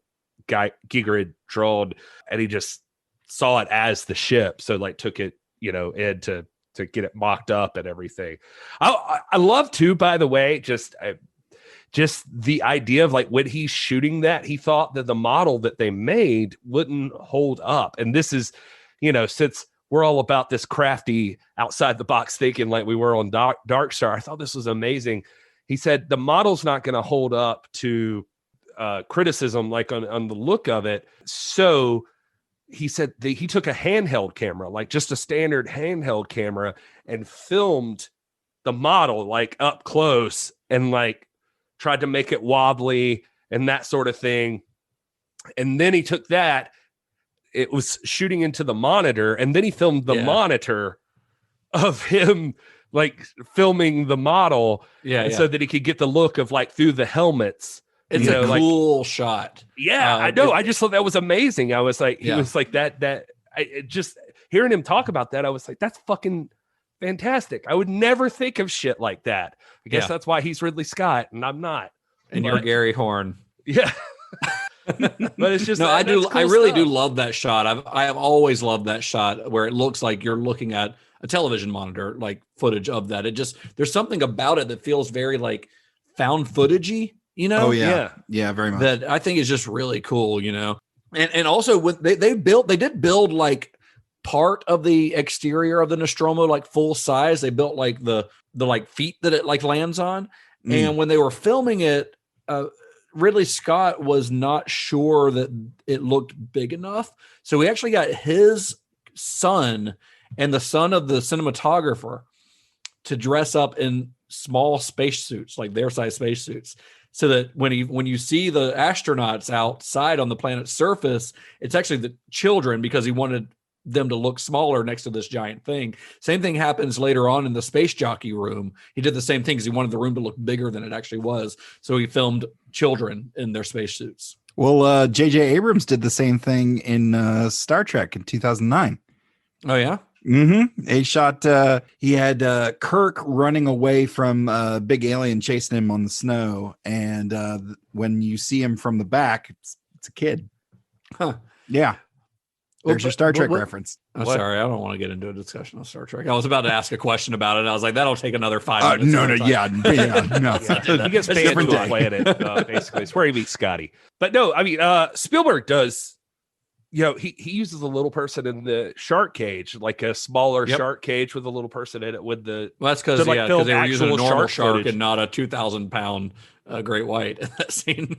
Giger had drawn, and he just saw it as the ship. So like took it, in to get it mocked up and everything. I love too, by the way, just the idea of like when he's shooting that, he thought that the model that they made wouldn't hold up. And this is, since we're all about this crafty outside the box thinking like we were on Dark Star, I thought this was amazing. He said the model's not going to hold up to criticism like on the look of it. So he said he took a handheld camera, like just a standard handheld camera, and filmed the model like up close and like tried to make it wobbly and that sort of thing. And then he took that, it was shooting into the monitor, and then he filmed the monitor of him like filming the model so that he could get the look of like through the helmets. It's a cool shot. Yeah, I know. I just thought that was amazing. I was like, he was like just hearing him talk about that, I was like, that's fucking fantastic. I would never think of shit like that. I guess that's why he's Ridley Scott and I'm not. And you're Gary Horne. Yeah. But it's just, I really do love that shot. I have always loved that shot where it looks like you're looking at a television monitor, like footage of that. There's something about it that feels very like found footagey. Oh yeah, very much. That I think is just really cool, and also when they did build like part of the exterior of the Nostromo like full size. They built like the like feet that it like lands on, and when they were filming it, Ridley Scott was not sure that it looked big enough, so he actually got his son and the son of the cinematographer to dress up in small spacesuits, like their size spacesuits. So that when you see the astronauts outside on the planet's surface, it's actually the children, because he wanted them to look smaller next to this giant thing. Same thing happens later on in the space jockey room. He did the same thing because he wanted the room to look bigger than it actually was. So he filmed children in their spacesuits. Well, J.J. Abrams did the same thing in Star Trek in 2009. Oh, yeah? Mm-hmm. He shot, he had Kirk running away from a big alien chasing him on the snow. And when you see him from the back, it's a kid. Huh. Yeah. There's your Star Trek reference. I'm sorry, I don't want to get into a discussion on Star Trek. I was about to ask a question about it. And I was like, that'll take another 5 minutes. No. He gets banned from the planet, basically. It's where he meets Scotty. But no, I mean, Spielberg does, he uses a little person in the shark cage, like a smaller shark cage with a little person in it with the... Well, that's because they were using a normal shark footage. and not a 2,000-pound great white in that scene.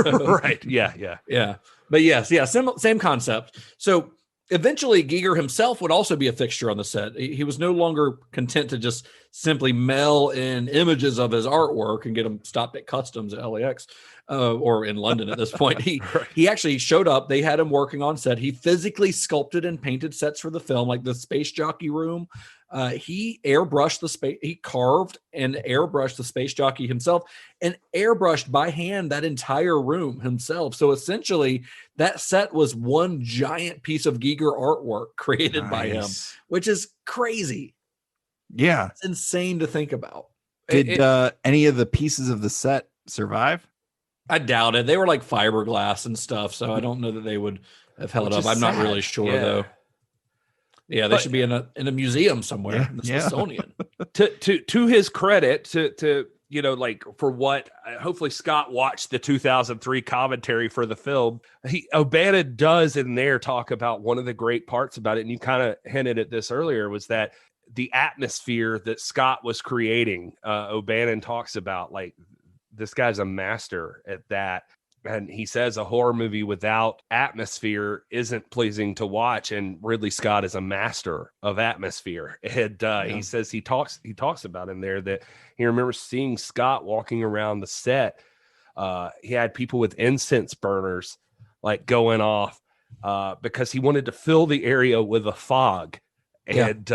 Right, yeah. But yes, same concept. So Eventually, Giger himself would also be a fixture on the set. He was no longer content to just simply mail in images of his artwork and get them stopped at customs at LAX or in London at this point. He actually showed up. They had him working on set. He physically sculpted and painted sets for the film, like the space jockey room. He airbrushed the space. He carved and airbrushed the space jockey himself and airbrushed by hand that entire room himself. So essentially, that set was one giant piece of Giger artwork created by him, which is crazy. Yeah. It's insane to think about. Did any of the pieces of the set survive? I doubt it. They were like fiberglass and stuff, so I don't know that they would have held up. I'm not really sure though. Yeah, they should be in a museum somewhere in the Smithsonian. To his credit, to you know, like for what hopefully Scott watched the 2003 commentary for the film. O'Bannon does in there talk about one of the great parts about it, and you kind of hinted at this earlier, was that the atmosphere that Scott was creating. O'Bannon talks about like this guy's a master at that. And he says a horror movie without atmosphere isn't pleasing to watch. And Ridley Scott is a master of atmosphere. And he says he talks about in there that he remembers seeing Scott walking around the set. He had people with incense burners like going off because he wanted to fill the area with a fog. And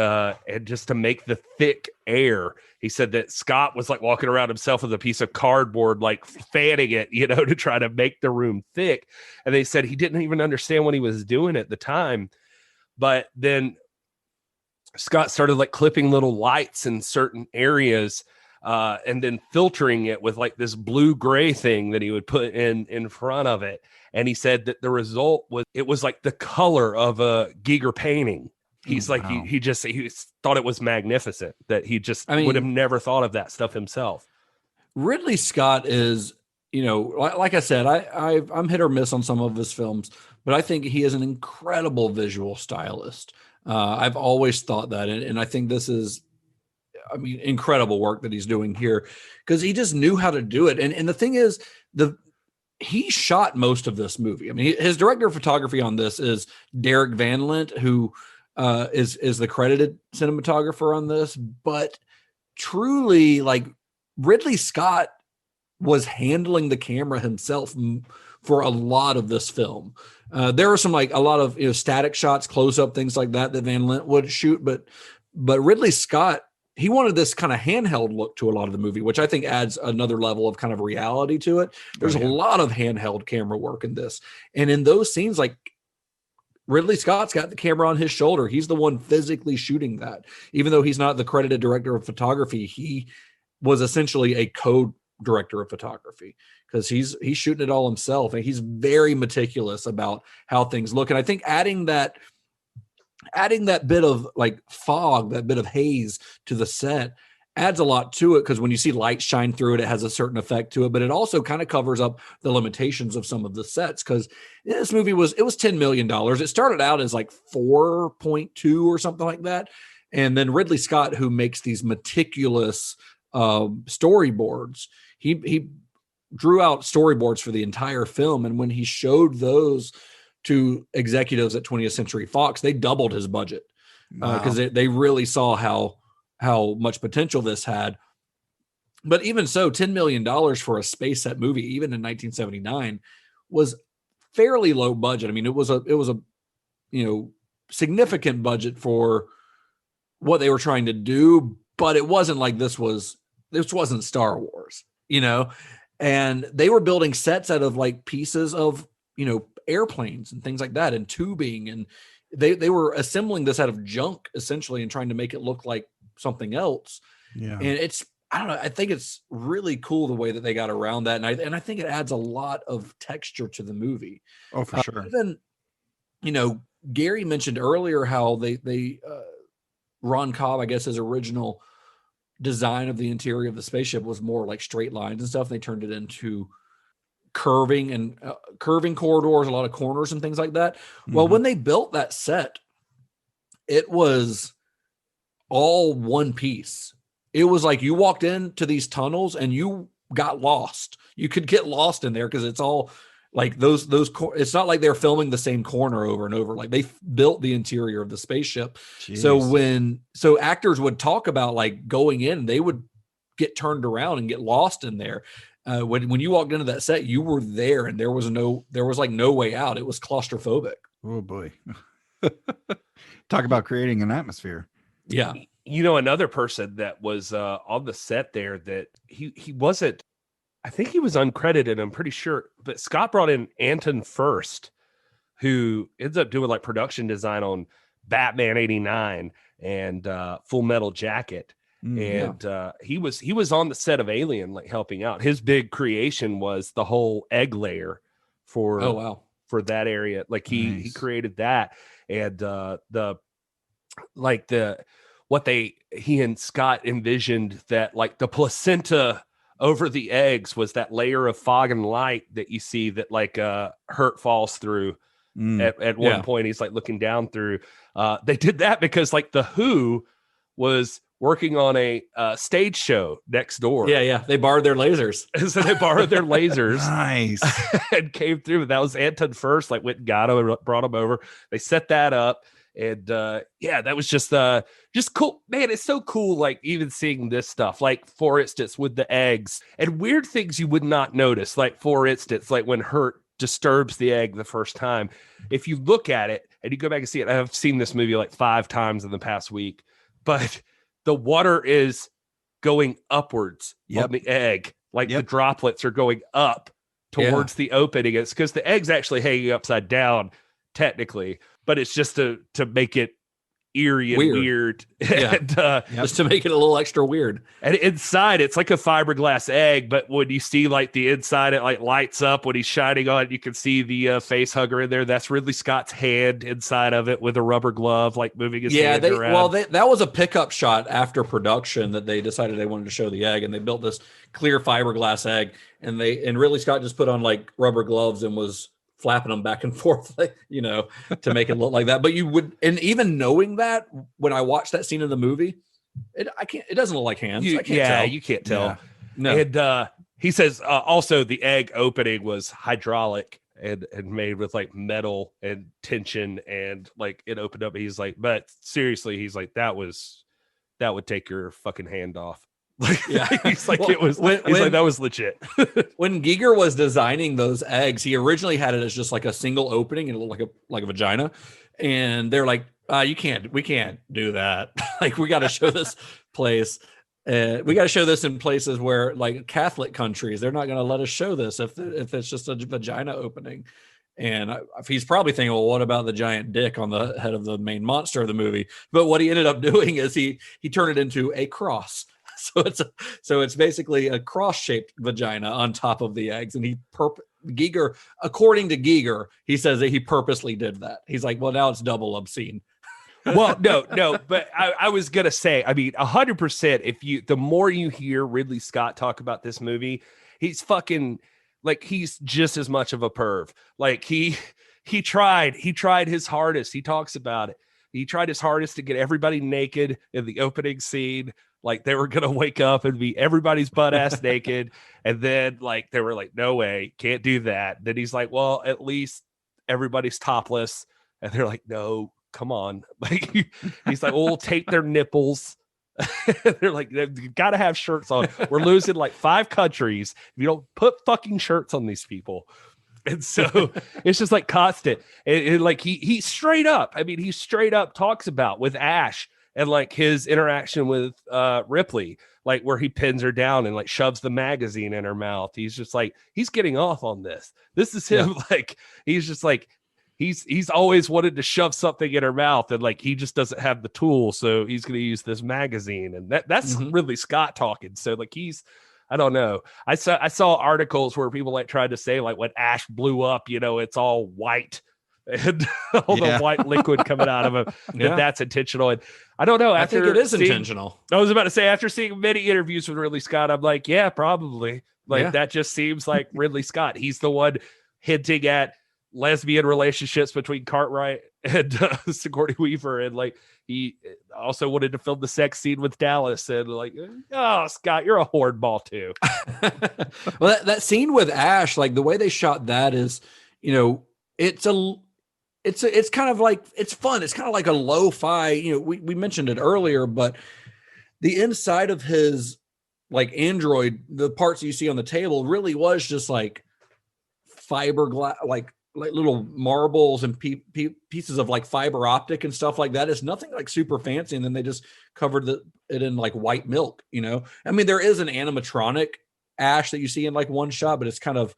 just to make the thick air. He said that Scott was like walking around himself with a piece of cardboard, like fanning it, you know, to try to make the room thick. And they said he didn't even understand what he was doing at the time. But then Scott started like clipping little lights in certain areas and then filtering it with like this blue-gray thing that he would put in front of it. And he said that the result was like the color of a Giger painting. He's like, he thought it was magnificent, that he just would have never thought of that stuff himself. Ridley Scott is, you know, like I said, I'm hit or miss on some of his films, but I think he is an incredible visual stylist. I've always thought that. And I think this is, incredible work that he's doing here because he just knew how to do it. And the thing is, he shot most of this movie. I mean, his director of photography on this is Derek Van Lent, who is the credited cinematographer on this, but truly like Ridley Scott was handling the camera himself for a lot of this film. There are some like a lot of static shots, close up things like that Van Lent would shoot, but Ridley Scott, he wanted this kind of handheld look to a lot of the movie, which I think adds another level of kind of reality to it. There's a lot of handheld camera work in this, and in those scenes, like Ridley Scott's got the camera on his shoulder. He's the one physically shooting that. Even though he's not the credited director of photography, he was essentially a co-director of photography because he's shooting it all himself. And he's very meticulous about how things look. And I think adding that bit of like fog, that bit of haze to the set adds a lot to it, because when you see light shine through it, it has a certain effect to it, but it also kind of covers up the limitations of some of the sets, because this movie was $10 million. It started out as like 4.2 or something like that. And then Ridley Scott, who makes these meticulous storyboards, he drew out storyboards for the entire film. And when he showed those to executives at 20th Century Fox, they doubled his budget because they really saw how much potential this had. But even so, $10 million for a space set movie, even in 1979, was fairly low budget. I mean, it was a significant budget for what they were trying to do, but it wasn't like this wasn't Star Wars, and they were building sets out of like pieces of, airplanes and things like that, and tubing, and they were assembling this out of junk essentially and trying to make it look like something else. Yeah. And I don't know, I think it's really cool the way that they got around that. And I think it adds a lot of texture to the movie. Oh, for sure. Even, Gary mentioned earlier how they Ron Cobb, I guess his original design of the interior of the spaceship was more like straight lines and stuff. They turned it into curving corridors, a lot of corners and things like that. Mm-hmm. Well, when they built that set, it was all one piece. It was like you walked into these tunnels and you got lost. You could get lost in there because it's all Like it's not like they're filming the same corner over and over. Like they built the interior of the spaceship. Jeez. So actors would talk about like going in, they would get turned around and get lost in there. When you walked into that set, you were there, and there was like no way out. It was claustrophobic. Oh boy. Talk about creating an atmosphere. Yeah. You know, another person that was on the set there that he wasn't, I think he was uncredited, I'm pretty sure, but Scott brought in Anton First, who ends up doing like production design on Batman 89 and Full Metal Jacket. And he was on the set of Alien, like helping out. His big creation was the whole egg layer for that area. Like he created that. And he and Scott envisioned that like the placenta over the eggs was that layer of fog and light that you see that like Hurt falls through at one point. He's like looking down through. They did that because like the Who was working on a stage show next door. Yeah. They borrowed their lasers. So they borrowed their lasers. Nice. And came through. That was Anton First, like went and got him and brought him over. They set that up. And that was just cool. Man, it's so cool, like even seeing this stuff, like for instance, with the eggs and weird things you would not notice. Like, for instance, like when Hurt disturbs the egg the first time, if you look at it and you go back and see it, I've seen this movie like 5 times in the past week, but the water is going upwards on the egg. Like the droplets are going up towards the opening. It's because the egg's actually hanging upside down, technically, but it's just to make it eerie and weird. And, just to make it a little extra weird. And inside, it's like a fiberglass egg, but when you see like the inside, it like lights up when he's shining on it. You can see the face hugger in there. That's Ridley Scott's hand inside of it with a rubber glove, like moving his hand around. Well, that was a pickup shot after production that they decided they wanted to show the egg, and they built this clear fiberglass egg, and Ridley Scott just put on like rubber gloves and was flapping them back and forth, like, to make it look like that. But you would, and even knowing that, when I watched that scene in the movie, it doesn't look like hands. I can't tell. You can't tell. Yeah. No. And he says also the egg opening was hydraulic and made with like metal and tension, and like it opened up. He's like, but seriously, he's like, that would take your fucking hand off. Like, he's like, it was. Like, that was legit. When Giger was designing those eggs, he originally had it as just like a single opening and it looked like a vagina. And they're like, we can't do that. Like, we got to show this place. We got to show this in places where, like, Catholic countries, they're not going to let us show this if it's just a vagina opening. And he's probably thinking, well, what about the giant dick on the head of the main monster of the movie? But what he ended up doing is he turned it into a cross. So it's basically a cross-shaped vagina on top of the eggs. And Giger, according to Giger, he says that he purposely did that. He's like, well, now it's double obscene. Well, no, but I was gonna say, I mean, 100%. The more you hear Ridley Scott talk about this movie, he's fucking like, he's just as much of a perv. Like he tried his hardest. He talks about it. He tried his hardest to get everybody naked in the opening scene. Like they were going to wake up and be everybody's butt ass naked. And then like, they were like, no way, can't do that. Then he's like, well, at least everybody's topless. And they're like, no, come on. Like he's like, well, we'll tape their nipples. They're like, you got to have shirts on. We're losing like 5 countries if you don't put fucking shirts on these people. And so it's just like constant. And like he straight up, I mean, he straight up talks about with Ash and like his interaction with Ripley, like where he pins her down and like shoves the magazine in her mouth. He's just like, he's getting off on this. This is him. Yeah. Like, he's just like, he's always wanted to shove something in her mouth, and like, he just doesn't have the tool. So he's going to use this magazine. And that's Ridley Scott talking. So like, I don't know. I saw articles where people like tried to say like when Ash blew up, it's all white and all the white liquid coming out of him. That's intentional. And I don't know. I think it is intentional. I was about to say, after seeing many interviews with Ridley Scott, I'm like, yeah, probably. Like that just seems like Ridley Scott. He's the one hinting at lesbian relationships between Cartwright and Sigourney Weaver, and like also wanted to film the sex scene with Dallas, and like, oh, Scott, you're a hornball too. Well, that scene with Ash, like the way they shot that is, it's kind of like, it's fun. It's kind of like a lo-fi, we mentioned it earlier, but the inside of his like android, the parts you see on the table really was just like fiberglass, like little marbles and pieces of like fiber optic and stuff like that. It's nothing like super fancy. And then they just covered it in like white milk, I mean, there is an animatronic Ash that you see in like one shot, but it's kind of,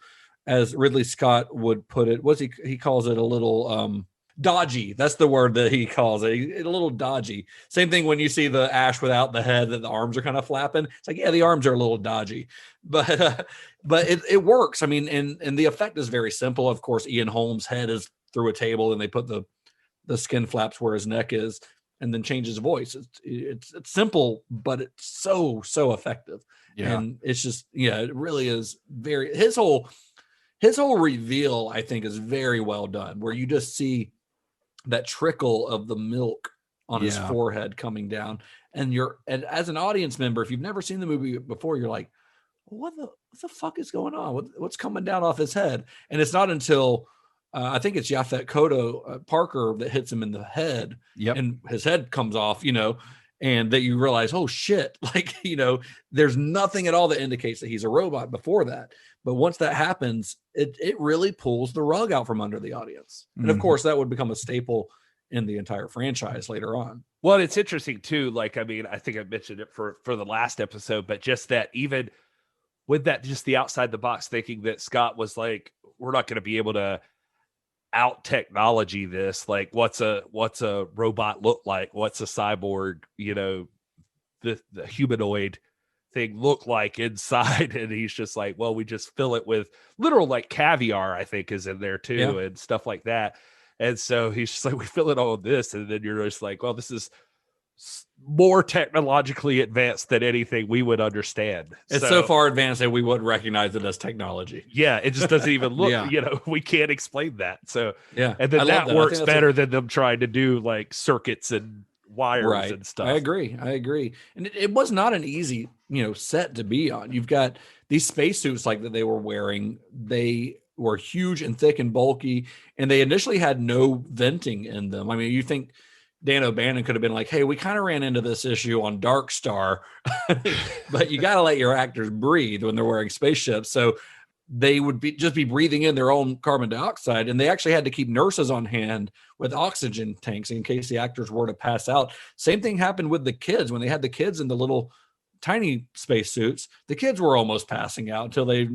as Ridley Scott would put it, he calls it a little dodgy. That's the word that he calls it. A little dodgy. Same thing when you see the Ash without the head, that the arms are kind of flapping. It's like, yeah, the arms are a little dodgy, but it works. I mean, and the effect is very simple. Of course, Ian Holmes' head is through a table, and they put the skin flaps where his neck is, and then change his voice. It's simple, but it's so effective. Yeah. And it's just, it really is very, his whole reveal, I think, is very well done, where you just see that trickle of the milk on his forehead coming down. And as an audience member, if you've never seen the movie before, you're like, what the fuck is going on? What's coming down off his head? And it's not until I think it's Yaphet Kotto Parker that hits him in the head, and his head comes off, and that you realize, oh shit, like, there's nothing at all that indicates that he's a robot before that. But once that happens, it really pulls the rug out from under the audience. And of course, that would become a staple in the entire franchise later on. Well, it's interesting too. Like, I mean, I think I mentioned it for the last episode, but just that, even with that, just the outside the box thinking that Scott was like, we're not going to be able to out technology this. Like, what's a robot look like? What's a cyborg, the humanoid thing look like inside? And he's just like, well, we just fill it with literal like caviar, I think, is in there too, and stuff like that. And so he's just like, we fill it all with this, and then you're just like, well, this is more technologically advanced than anything we would understand. It's so far advanced that we wouldn't recognize it as technology. Yeah, it just doesn't even look, we can't explain that. So yeah, and then that works better than them trying to do like circuits and wires and stuff. I agree. And it was not an easy, set to be on. You've got these spacesuits like that they were wearing. They were huge and thick and bulky, and they initially had no venting in them. I mean, you think Dan O'Bannon could have been like, hey, we kind of ran into this issue on Dark Star, but you got to let your actors breathe when they're wearing spaceships. So they would just be breathing in their own carbon dioxide. And they actually had to keep nurses on hand with oxygen tanks in case the actors were to pass out. Same thing happened with the kids. When they had the kids in the little tiny spacesuits, the kids were almost passing out until they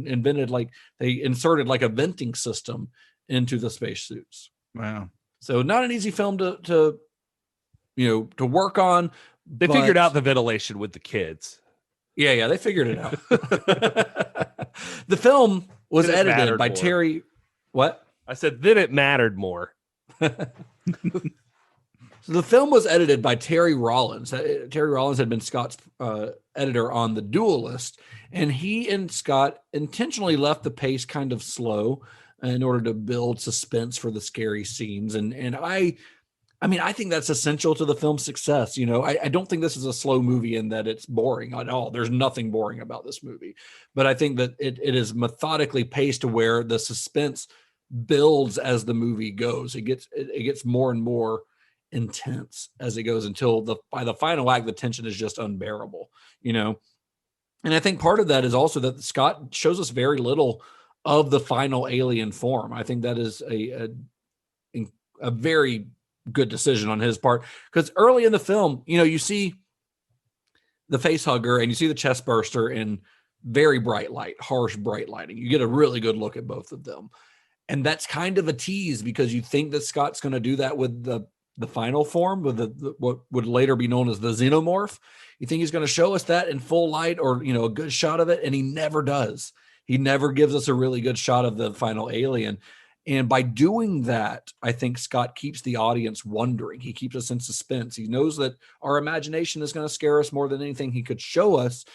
inserted like a venting system into the spacesuits. Wow. So not an easy film to work on. They figured out the ventilation with the kids. Yeah, they figured it out. The film was edited by Terry. What? I said, then it mattered more. So the film was edited by Terry Rollins. Terry Rollins had been Scott's editor on The Duelist, and he and Scott intentionally left the pace kind of slow in order to build suspense for the scary scenes. And I think that's essential to the film's success. I don't think this is a slow movie in that it's boring at all. There's nothing boring about this movie, but I think that it is methodically paced to where the suspense builds as the movie goes. It gets more and more intense as it goes until by the final act, the tension is just unbearable, And I think part of that is also that Scott shows us very little of the final alien form. I think that is a very good decision on his part, because early in the film, you see the face hugger and you see the chest burster in very bright light, harsh bright lighting. You get a really good look at both of them, and that's kind of a tease because you think that Scott's going to do that with the final form, with what would later be known as the xenomorph. You think he's going to show us that in full light or a good shot of it, and he never does. He never gives us a really good shot of the final alien. And by doing that, I think Scott keeps the audience wondering. He keeps us in suspense. He knows that our imagination is going to scare us more than anything he could show us.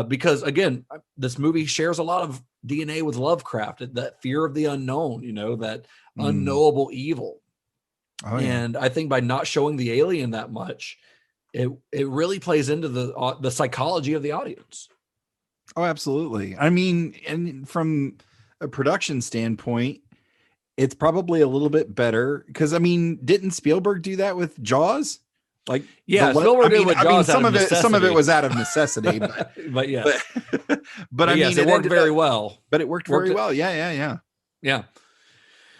Because, again, this movie shares a lot of DNA with Lovecraft, that fear of the unknown, that unknowable evil. Oh, yeah. And I think by not showing the alien that much, it really plays into the psychology of the audience. Oh, absolutely. I mean, and from a production standpoint, it's probably a little bit better because, I mean, didn't Spielberg do that with Jaws? Like, yeah, Spielberg did with Jaws. Some of it was out of necessity, but but yes, but I yes, mean, it worked very well. But it worked very well. Yeah.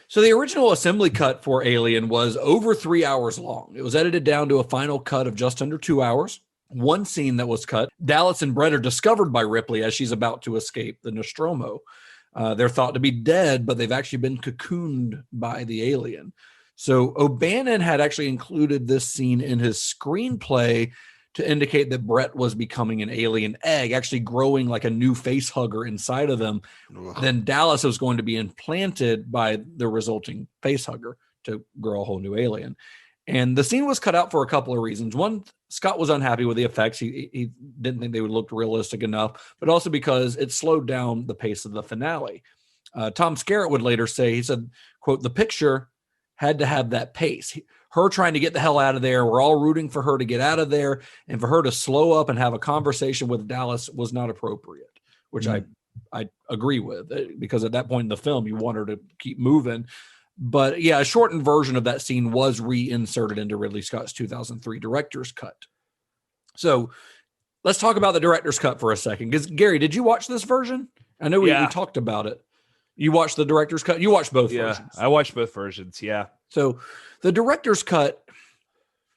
So the original assembly cut for Alien was over 3 hours long. It was edited down to a final cut of just under 2 hours. One scene that was cut, Dallas and Brett are discovered by Ripley as she's about to escape the Nostromo. They're thought to be dead, but they've actually been cocooned by the alien. So O'Bannon had actually included this scene in his screenplay to indicate that Brett was becoming an alien egg, actually growing like a new face hugger inside of them. Then Dallas was going to be implanted by the resulting face hugger to grow a whole new alien. And the scene was cut out for a couple of reasons. One, Scott was unhappy with the effects. He didn't think they would look realistic enough, but also because it slowed down the pace of the finale. Tom Skerritt would later say, he said, quote, "The picture had to have that pace. Her trying to get the hell out of there. We're all rooting for her to get out of there. And for her to slow up and have a conversation with Dallas was not appropriate," which I agree with, because at that point in the film, you want her to keep moving. But yeah, a shortened version of that scene was reinserted into Ridley Scott's 2003 director's cut. So let's talk about the director's cut for a second. Because Gary, did you watch this version? I know we talked about it. You watched the director's cut? You watched both versions. I watched both versions, yeah. So the director's cut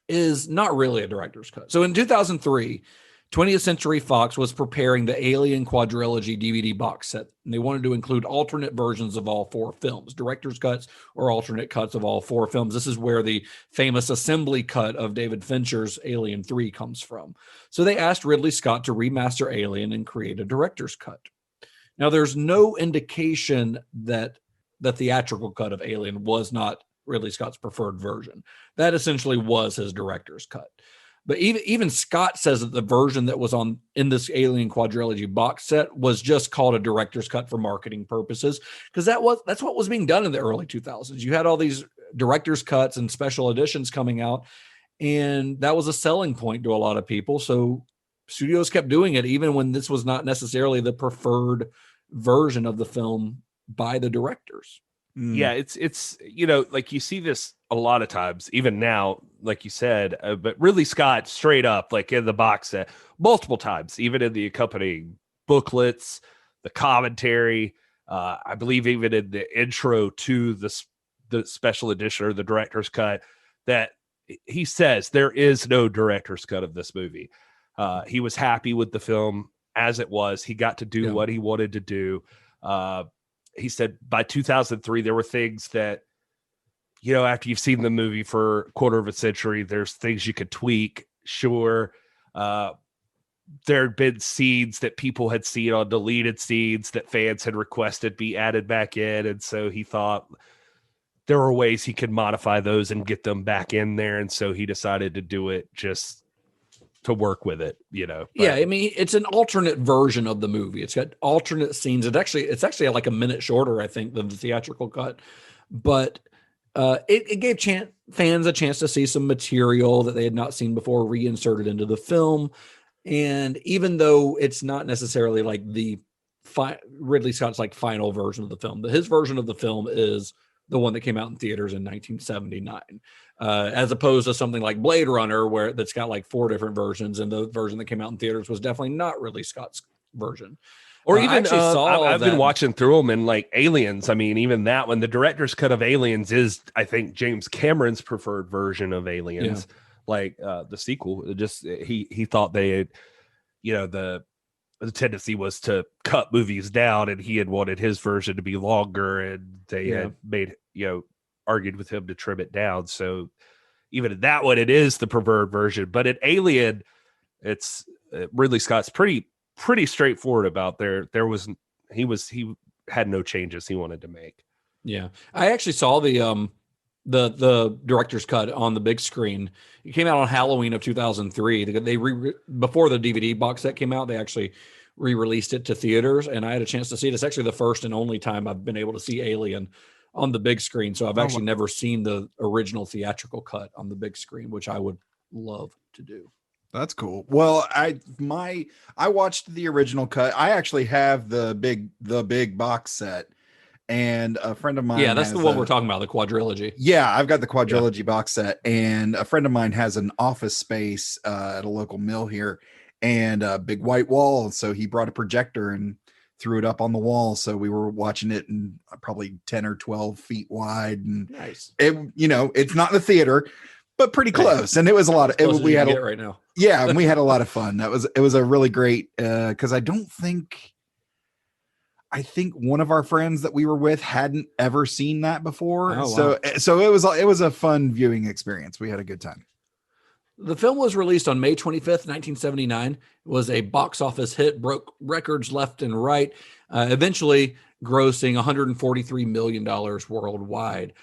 is not really a director's cut. So in 2003, 20th Century Fox was preparing the Alien Quadrilogy DVD box set, and they wanted to include alternate versions of all 4 films, director's cuts or alternate cuts of all 4 films. This is where the famous assembly cut of David Fincher's Alien 3 comes from. So they asked Ridley Scott to remaster Alien and create a director's cut. Now, there's no indication that the theatrical cut of Alien was not Ridley Scott's preferred version. That essentially was his director's cut. But even Scott says that the version that was in this Alien Quadrilogy box set was just called a director's cut for marketing purposes, because that's what was being done in the early 2000s. You had all these director's cuts and special editions coming out, and that was a selling point to a lot of people. So studios kept doing it even when this was not necessarily the preferred version of the film by the directors. Yeah, it's like you see this a lot of times, even now, like you said, but Ridley Scott straight up, like in the box set, multiple times, even in the accompanying booklets, the commentary, I believe even in the intro to the special edition or the director's cut, that he says there is no director's cut of this movie. He was happy with the film as it was. He got to do what he wanted to do. He said by 2003, there were things that, after you've seen the movie for a quarter of a century, there's things you could tweak. Sure. There had been scenes that people had seen on deleted scenes that fans had requested be added back in. And so he thought there were ways he could modify those and get them back in there. And so he decided to do it just to work with it, But, yeah, I mean, it's an alternate version of the movie. It's got alternate scenes. It's actually like a minute shorter, I think, than the theatrical cut. But it gave fans a chance to see some material that they had not seen before reinserted into the film. And even though it's not necessarily like the Ridley Scott's like final version of the film, his version of the film is the one that came out in theaters in 1979, as opposed to something like Blade Runner, that's got like 4 different versions, and the version that came out in theaters was definitely not Ridley Scott's version. Or even I've been watching through them, and like Aliens. I mean, even that one, the director's cut of Aliens is, I think, James Cameron's preferred version of Aliens. Yeah. Like the sequel, he thought they had, the tendency was to cut movies down, and he had wanted his version to be longer, and they had made, argued with him to trim it down. So even in that one, it is the preferred version. But in Alien, it's Ridley Scott's pretty straightforward about he had no changes he wanted to make. Yeah. I actually saw the director's cut on the big screen. It came out on Halloween of 2003. Before the DVD box set came out, they actually re-released it to theaters, and I had a chance to see it. It's actually the first and only time I've been able to see Alien on the big screen. So I've actually never seen the original theatrical cut on the big screen, which I would love to do. That's cool. Well, I watched the original cut. I actually have the big box set, and a friend of mine. Yeah, that's the one we're talking about, the quadrilogy. Yeah, I've got the quadrilogy box set, and a friend of mine has an office space at a local mill here, and a big white wall. So he brought a projector and threw it up on the wall. So we were watching it, and probably 10 or 12 feet wide. And Nice. it's not in the theater, but pretty close. And it was a lot of we had right now. Yeah, and we had a lot of fun. It was a really great because I think one of our friends that we were with hadn't ever seen that before. Oh, wow. So it was a fun viewing experience. We had a good time. The film was released on May 25th, 1979. It was a box office hit, broke records left and right, eventually grossing $143 million worldwide.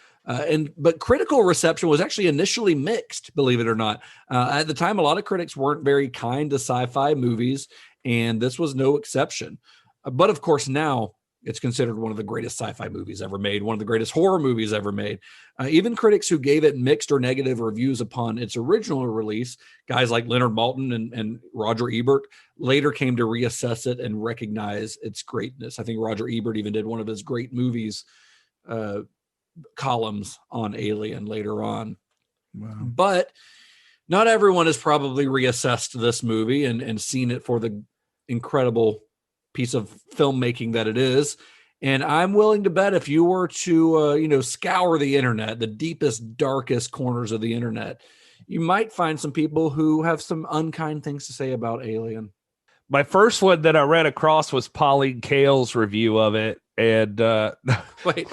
But critical reception was actually initially mixed, believe it or not. At the time, a lot of critics weren't very kind to sci-fi movies, and this was no exception. But of course, now it's considered one of the greatest sci-fi movies ever made, one of the greatest horror movies ever made. Even critics who gave it mixed or negative reviews upon its original release, guys like Leonard Maltin and Roger Ebert, later came to reassess it and recognize its greatness. I think Roger Ebert even did one of his great movies columns on Alien later on. Wow. But not everyone has probably reassessed this movie and seen it for the incredible piece of filmmaking that it is. And I'm willing to bet if you were to, scour the internet, the deepest, darkest corners of the internet, you might find some people who have some unkind things to say about Alien. My first one that I ran across was Pauline Kael's review of it. And Wait.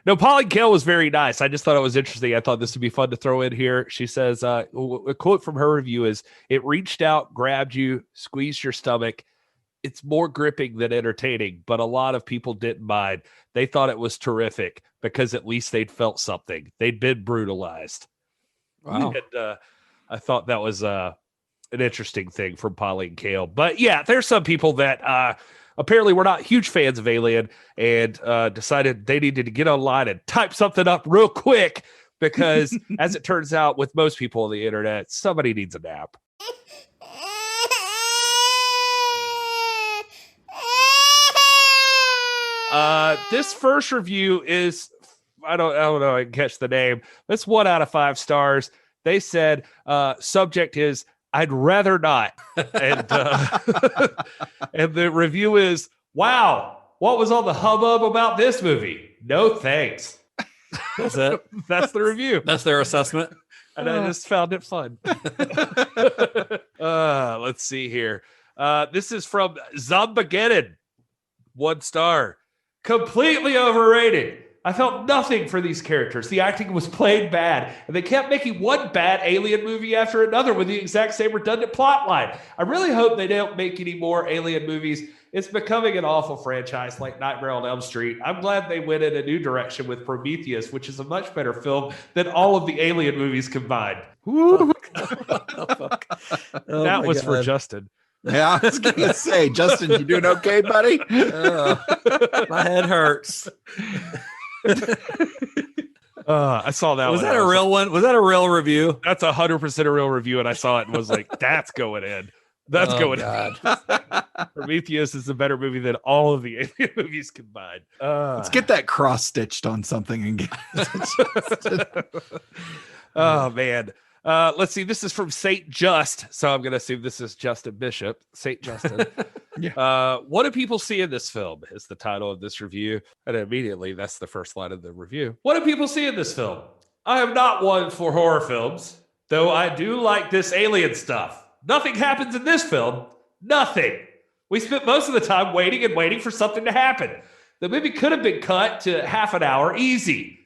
No, Pauline Kael was very nice. I just thought it was interesting. I thought this would be fun to throw in here. She says, a quote from her review is, "It reached out, grabbed you, squeezed your stomach. It's more gripping than entertaining, but a lot of people didn't mind. They thought it was terrific because at least they'd felt something. They'd been brutalized." Wow. And I thought that was an interesting thing from Pauline Kael. But yeah, there's some people that apparently were not huge fans of Alien and decided they needed to get online and type something up real quick because, as it turns out, with most people on the internet, somebody needs a nap. This first review is, I don't know, I can catch the name. It's 1 out of 5 stars. They said, subject is, "I'd rather not." And and the review is, "Wow, what was all the hubbub about this movie? No thanks." That's it. That's the review. That's their assessment. And I just found it fun. Let's see here. This is from Zombageddon. 1 star. "Completely overrated. I felt nothing for these characters. The acting was plain bad, and they kept making one bad Alien movie after another with the exact same redundant plot line. I really hope they don't make any more Alien movies. It's becoming an awful franchise like Nightmare on Elm Street. I'm glad they went in a new direction with Prometheus, which is a much better film than all of the Alien movies combined." That was for Justin. Yeah, I was gonna say, Justin, you doing okay, buddy? My head hurts. I saw that. Was that a real one? Was that a real review? That's 100% a real review, and I saw it and was like, "That's going in. That's going in." Prometheus is a better movie than all of the Alien movies combined. Let's get that cross stitched on something and get. Oh man. Let's see. This is from Saint Just, so I'm going to assume this is Justin Bishop. Saint Justin. Yeah. What do people see in this film? Is the title of this review, and immediately that's the first line of the review. What do people see in this film? I am not one for horror films, though I do like this alien stuff. Nothing happens in this film. Nothing. We spent most of the time waiting for something to happen. The movie could have been cut to half an hour easy.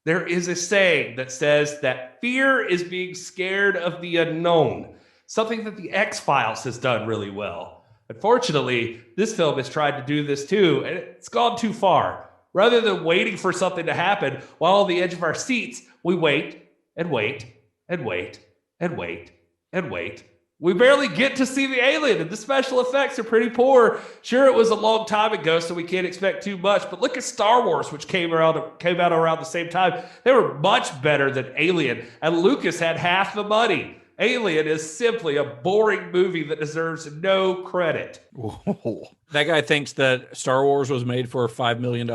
There is a saying that says that fear is being scared of the unknown, something that the X-Files has done really well. Unfortunately, this film has tried to do this too, and it's gone too far. Rather than waiting for something to happen while on the edge of our seats, we wait and wait and wait and wait and wait We barely get to see the alien, and the special effects are pretty poor. Sure, it was a long time ago, so we can't expect too much. But look at Star Wars, which came out around the same time. They were much better than Alien, and Lucas had half the money. Alien is simply a boring movie that deserves no credit. Whoa. That guy thinks that Star Wars was made for $5 million.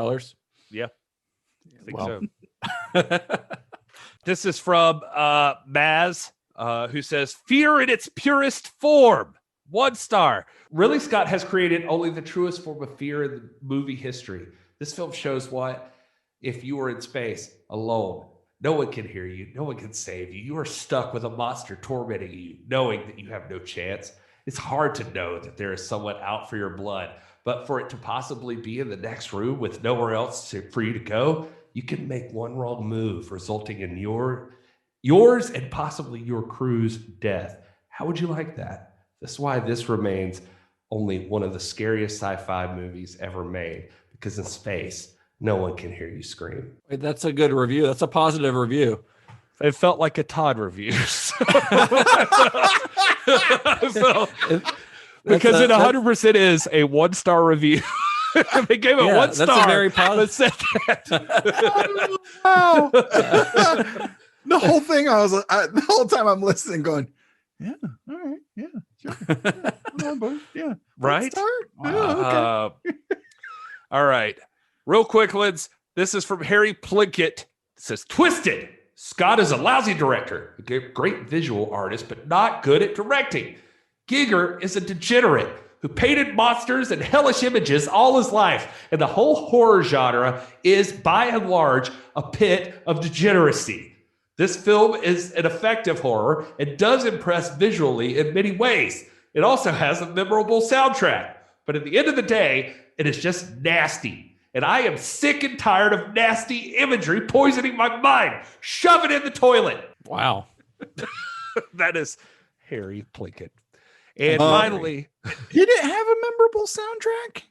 Yeah, I think so. This is from Maz. Who says, fear in its purest form. 1 star. Ridley Scott has created only the truest form of fear in the movie history. This film shows what if you were in space alone. No one can hear you. No one can save you. You are stuck with a monster tormenting you, knowing that you have no chance. It's hard to know that there is someone out for your blood, but for it to possibly be in the next room with nowhere else for you to go, you can make one wrong move, resulting in yours and possibly your crew's death. How would you like that? That's why this remains only one of the scariest sci-fi movies ever made, because in space, no one can hear you scream. Wait, that's a good review. That's a positive review. It felt like a Todd review. Because it 100% is a 1-star review. They gave it 1 star. That's a very positive. Said that. Wow. The whole thing, the whole time I'm listening, going, yeah, all right, yeah, sure, yeah, right. Yeah, okay. All right, real quick, Lids. This is from Harry Plinkett. It says, "Twisted. Scott is a lousy director, a great visual artist, but not good at directing. Giger is a degenerate who painted monsters and hellish images all his life, and the whole horror genre is, by and large, a pit of degeneracy. This film is an effective horror and does impress visually in many ways. It also has a memorable soundtrack. But at the end of the day, it is just nasty. And I am sick and tired of nasty imagery poisoning my mind. Shove it in the toilet." Wow. That is Harry Plinkett. And finally, did it have a memorable soundtrack?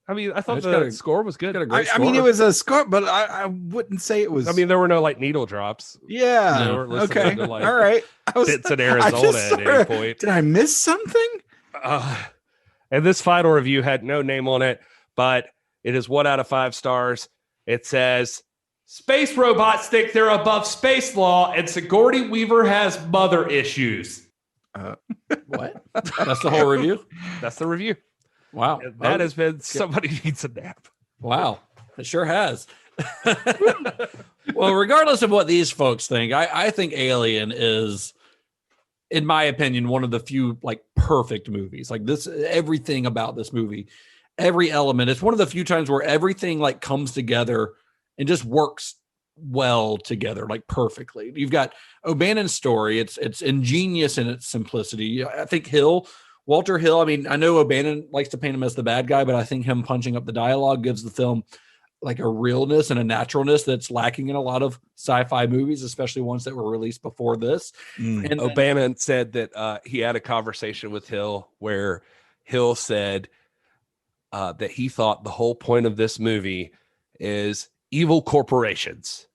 I mean, I thought the score was good. I mean, it was a score, but I wouldn't say it was. I mean, there were no like needle drops. Yeah. Okay. To, like, all right. Bits in Arizona at any point. Did I miss something? And this final review had no name on it, but it is 1 out of 5 stars. It says, "Space robots think they're above space law, and Sigourney Weaver has mother issues." What? That's the whole review? That's the review. Wow. That has been Somebody Needs a Nap. Wow. It sure has. Well, regardless of what these folks think, I think Alien is, in my opinion, one of the few like perfect movies. Like this, everything about this movie, every element, it's one of the few times where everything like comes together and just works well together, like perfectly. You've got O'Bannon's story. It's ingenious in its simplicity. I think Walter Hill, I mean, I know O'Bannon likes to paint him as the bad guy, but I think him punching up the dialogue gives the film like a realness and a naturalness that's lacking in a lot of sci-fi movies, especially ones that were released before this. And O'Bannon said that he had a conversation with Hill where Hill said that he thought the whole point of this movie is evil corporations.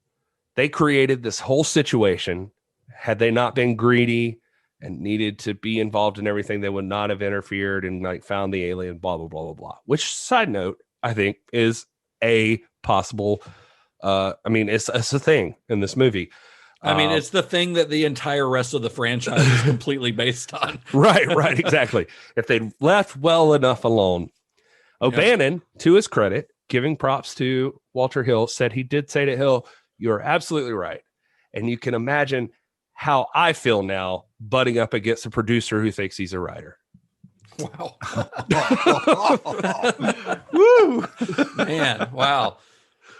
They created this whole situation. Had they not been greedy and needed to be involved in everything, they would not have interfered and like found the alien, blah, blah, blah, blah, blah. Which, side note, I think is a possible, I mean, it's a thing in this movie. I mean, it's the thing that the entire rest of the franchise is completely based on. Right, exactly. If they'd left well enough alone. O'Bannon, to his credit, giving props to Walter Hill, said he did say to Hill, "You're absolutely right." And you can imagine how I feel now butting up against a producer who thinks he's a writer. Wow. Woo! Man, wow.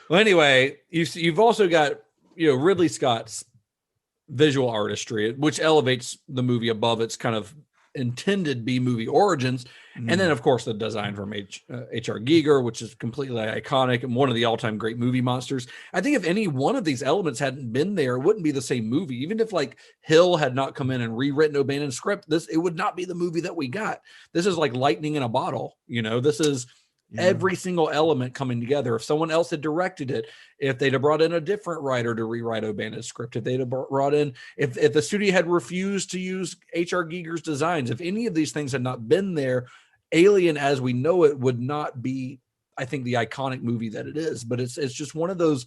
Well, anyway, you've also got, Ridley Scott's visual artistry, which elevates the movie above its kind of intended B-movie origins. And then, of course, the design from H.R. Giger, which is completely iconic and one of the all-time great movie monsters. I think if any one of these elements hadn't been there, it wouldn't be the same movie. Even if like Hill had not come in and rewritten O'Bannon's script, it would not be the movie that we got. This is like lightning in a bottle. This is Every single element coming together. If someone else had directed it, if they'd have brought in a different writer to rewrite O'Bannon's script, if they'd have brought in, if the studio had refused to use H.R. Giger's designs, if any of these things had not been there, Alien as we know it would not be, I think, the iconic movie that it is. But it's just one of those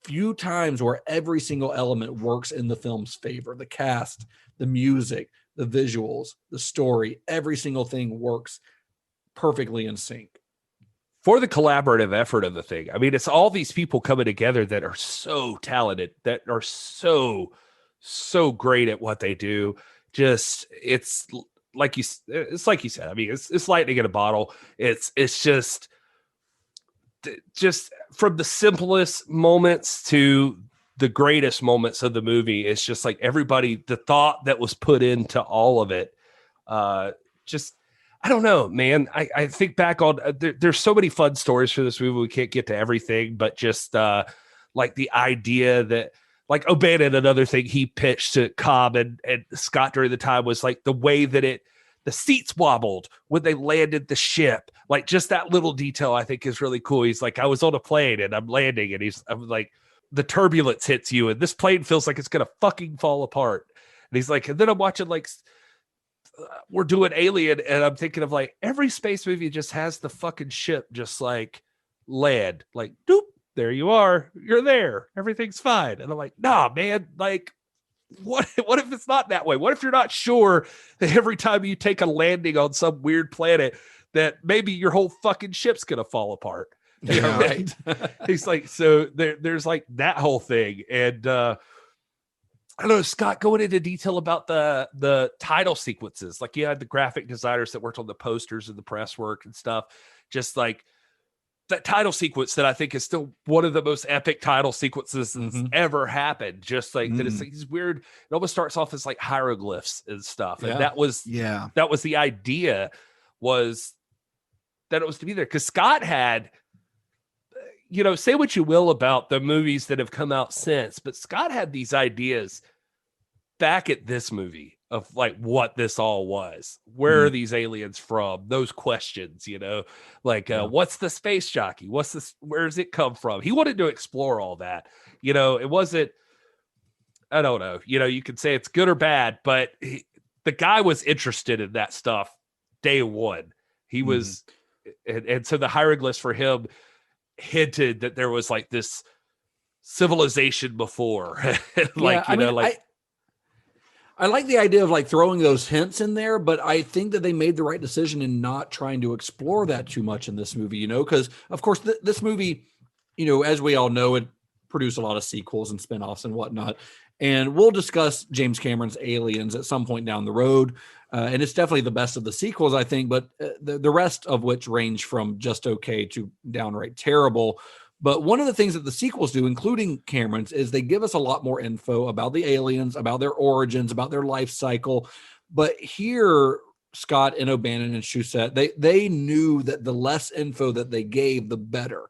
few times where every single element works in the film's favor. The cast, the music, the visuals, the story, every single thing works perfectly in sync. For the collaborative effort of the thing. I mean, it's all these people coming together that are so talented, that are so great at what they do. Just, it's like you said. I mean, it's lightning in a bottle. It's just from the simplest moments to the greatest moments of the movie. It's just like everybody, the thought that was put into all of it, just, I don't know, man. I think back on there's so many fun stories for this movie. We can't get to everything, but just like the idea that, like, O'Bannon, another thing he pitched to Cobb and Scott during the time was like the way that the seats wobbled when they landed the ship. Like, just that little detail I think is really cool. He's like, I was on a plane and I'm landing, and I'm like, the turbulence hits you and this plane feels like it's gonna fucking fall apart. And he's like, and then I'm watching, like, we're doing Alien, and I'm thinking of, like, every space movie just has the fucking ship just like land, like, doop, there you are, you're there, everything's fine. And I'm like, nah, man, like, what if it's not that way? What if you're not sure that every time you take a landing on some weird planet that maybe your whole fucking ship's gonna fall apart? Yeah, right. He's like, so there's like that whole thing. And I don't know, Scott, going into detail about the title sequences. Like, you had the graphic designers that worked on the posters and the press work and stuff. Just like that title sequence that I think is still one of the most epic title sequences that's ever happened. Just like that, it's like these weird, it almost starts off as like hieroglyphs and stuff. And that was the idea, was that it was to be there. Because Scott had, you know, say what you will about the movies that have come out since, but Scott had these ideas back at this movie of like what this all was. Where are these aliens from? Those questions, you know, like what's the space jockey? What's this? Where does it come from? He wanted to explore all that. You know, it wasn't, I don't know, you know, you could say it's good or bad, but the guy was interested in that stuff day one. He was, and so the hieroglyphs for him hinted that there was like this civilization before. Like, I mean, I like the idea of like throwing those hints in there, but I think that they made the right decision in not trying to explore that too much in this movie, you know, because of course this movie, you know, as we all know, it produced a lot of sequels and spinoffs and whatnot. And we'll discuss James Cameron's Aliens at some point down the road. And it's definitely the best of the sequels, I think, but the rest of which range from just okay to downright terrible. But one of the things that the sequels do, including Cameron's, is they give us a lot more info about the aliens, about their origins, about their life cycle. But here, Scott and O'Bannon and Shusett, they knew that the less info that they gave, the better.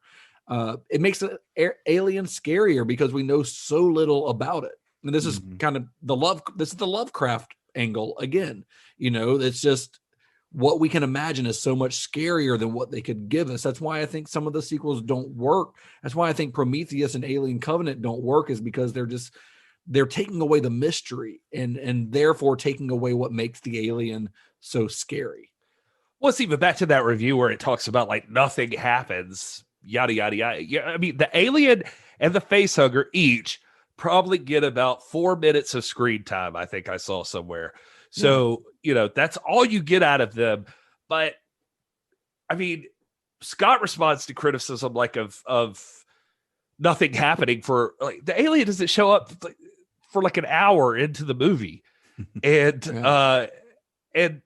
It makes the alien scarier because we know so little about it. And this is kind of this is the Lovecraft angle again. You know, it's just what we can imagine is so much scarier than what they could give us. That's why I think some of the sequels don't work. That's why I think Prometheus and Alien Covenant don't work, is because they're taking away the mystery and therefore taking away what makes the alien so scary. Well, it's even back to that review where it talks about like nothing happens, yada, yada, yada. Yeah, I mean, the alien and the facehugger each probably get about 4 minutes of screen time, I think I saw somewhere. So, you know, that's all you get out of them. But I mean, Scott responds to criticism like of nothing happening for like the alien doesn't show up for like an hour into the movie. And and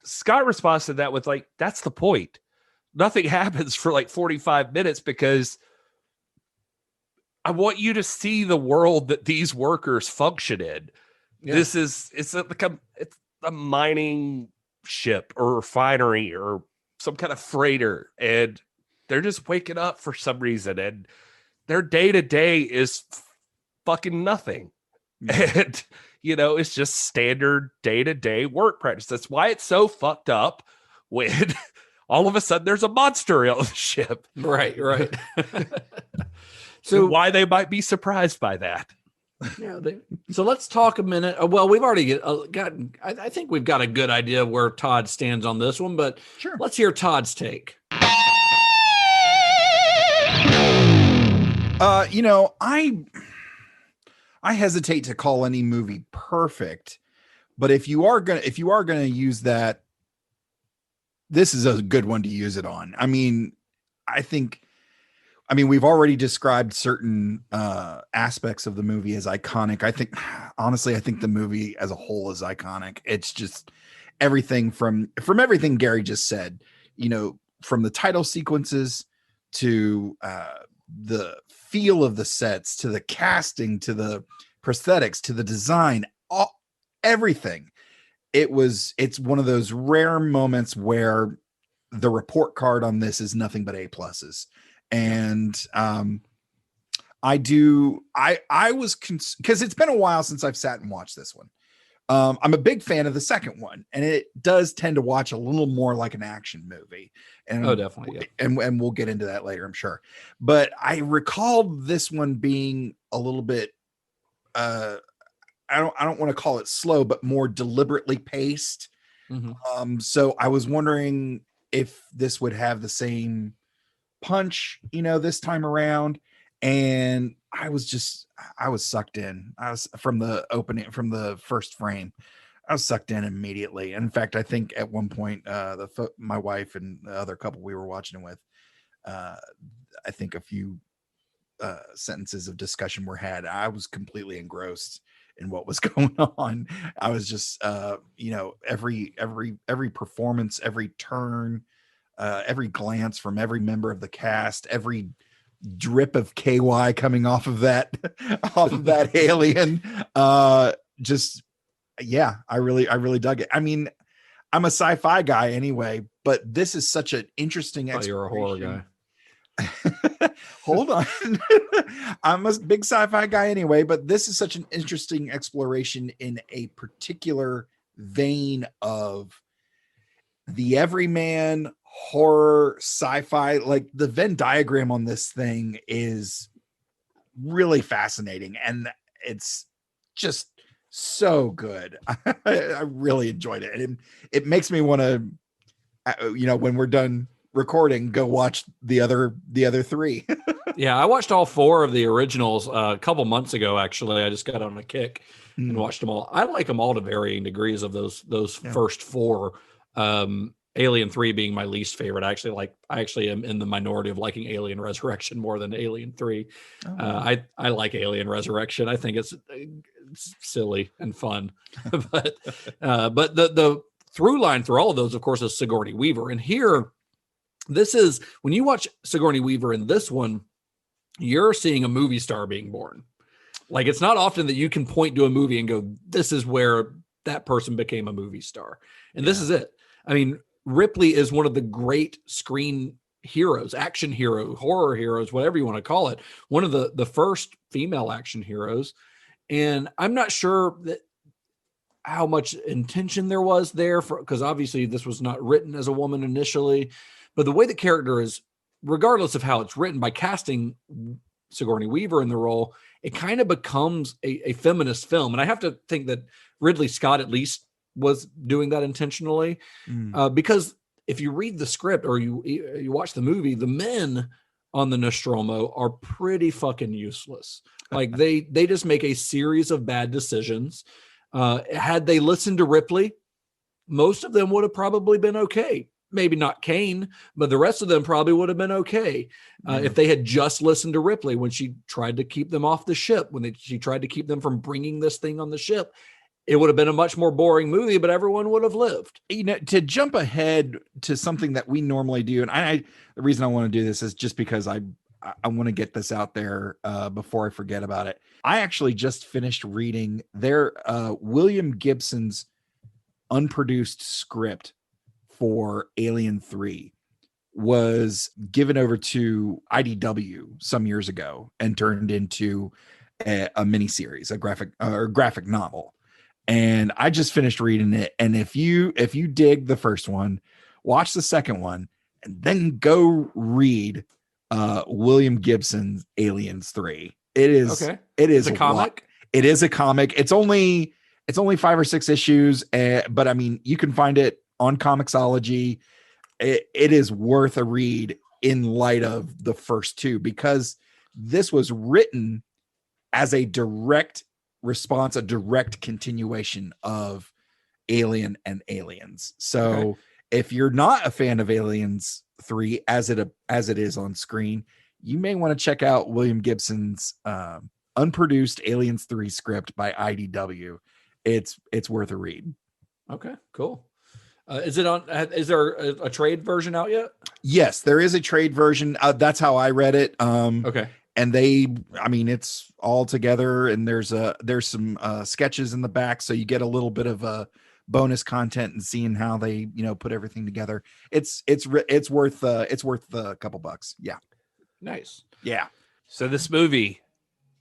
Scott responds to that with like, that's the point. Nothing happens for like 45 minutes because I want you to see the world that these workers function in. Yeah. It's a mining ship or refinery or some kind of freighter, and they're just waking up for some reason, and their day to day is fucking nothing. And you know, it's just standard day to day work practice. That's why it's so fucked up when all of a sudden there's a monster on the ship. Right. So why they might be surprised by that. Yeah. So let's talk a minute. Well, we've already gotten, I think we've got a good idea of where Todd stands on this one, but Sure. Let's hear Todd's take. I hesitate to call any movie perfect, but if you are gonna use that, this is a good one to use it on. I mean, we've already described certain aspects of the movie as iconic. I think the movie as a whole is iconic. It's just everything from everything Gary just said, from the title sequences to the feel of the sets, to the casting, to the prosthetics, to the design, everything. It's one of those rare moments where the report card on this is nothing but A pluses. And I was because it's been a while since I've sat and watched this one. I'm a big fan of the second one, and it does tend to watch a little more like an action movie. And Definitely. Yeah. And we'll get into that later, I'm sure. But I recall this one being a little bit, I don't want to call it slow, but more deliberately paced. Mm-hmm. So I was wondering if this would have the same punch, this time around. And I was sucked in. I was from the first frame. I was sucked in immediately. In fact, I think at one point, my wife and the other couple we were watching it with, I think a few sentences of discussion were had. I was completely engrossed in what was going on. I was just, every performance, every turn, every glance from every member of the cast, every drip of KY coming off of that alien. I really dug it. I mean, I'm a sci-fi guy anyway, but this is such an interesting exploration. You're a horror guy. Hold on. I'm a big sci-fi guy anyway, but this is such an interesting exploration in a particular vein of the everyman horror sci-fi. Like the Venn diagram on this thing is really fascinating, and it's just so good. I really enjoyed it, and it makes me want to, when we're done recording, go watch the other three. Yeah, I watched all four of the originals a couple months ago. Actually, I just got on a kick and watched them all. I like them all to varying degrees of those first four. Alien 3 being my least favorite. I actually am in the minority of liking Alien Resurrection more than Alien 3. I like Alien Resurrection. I think it's silly and fun, but the through line through all of those, of course, is Sigourney Weaver. And here, this is when you watch Sigourney Weaver in this one, you're seeing a movie star being born. Like, it's not often that you can point to a movie and go, this is where that person became a movie star. And this is it. I mean, Ripley is one of the great screen heroes, action hero, horror heroes, whatever you want to call it. One of the first female action heroes. And I'm not sure how much intention there was there, because obviously this was not written as a woman initially. But the way the character is, regardless of how it's written, by casting Sigourney Weaver in the role, it kind of becomes a feminist film. And I have to think that Ridley Scott at least was doing that intentionally, because if you read the script or you watch the movie, the men on the Nostromo are pretty fucking useless. Like they just make a series of bad decisions. Had they listened to Ripley, most of them would have probably been okay. Maybe not Kane, but the rest of them probably would have been okay if they had just listened to Ripley when she tried to keep them off the ship, she tried to keep them from bringing this thing on the ship. It would have been a much more boring movie, but everyone would have lived. To jump ahead to something that we normally do, and the reason I want to do this is just because I want to get this out there before I forget about it. I actually just finished reading William Gibson's unproduced script for Alien 3 was given over to IDW some years ago and turned into a miniseries, a graphic novel. And I just finished reading it. And if you dig the first one, watch the second one, and then go read William Gibson's Aliens 3. It is It's a comic. It is a comic. It's only 5 or 6 issues, but I mean, you can find it on Comixology. It is worth a read in light of the first 2, because this was written as a direct response, a direct continuation of Alien and Aliens. So if you're not a fan of Aliens 3 as it is on screen, you may want to check out William Gibson's unproduced Aliens 3 script by IDW. It's worth a read. Okay, cool. Is there a trade version out yet? Yes, there is a trade version. That's how I read it. Okay. And it's all together, and there's some sketches in the back, so you get a little bit of bonus content and seeing how they put everything together. It's worth a couple bucks. Yeah. Nice. Yeah. So this movie,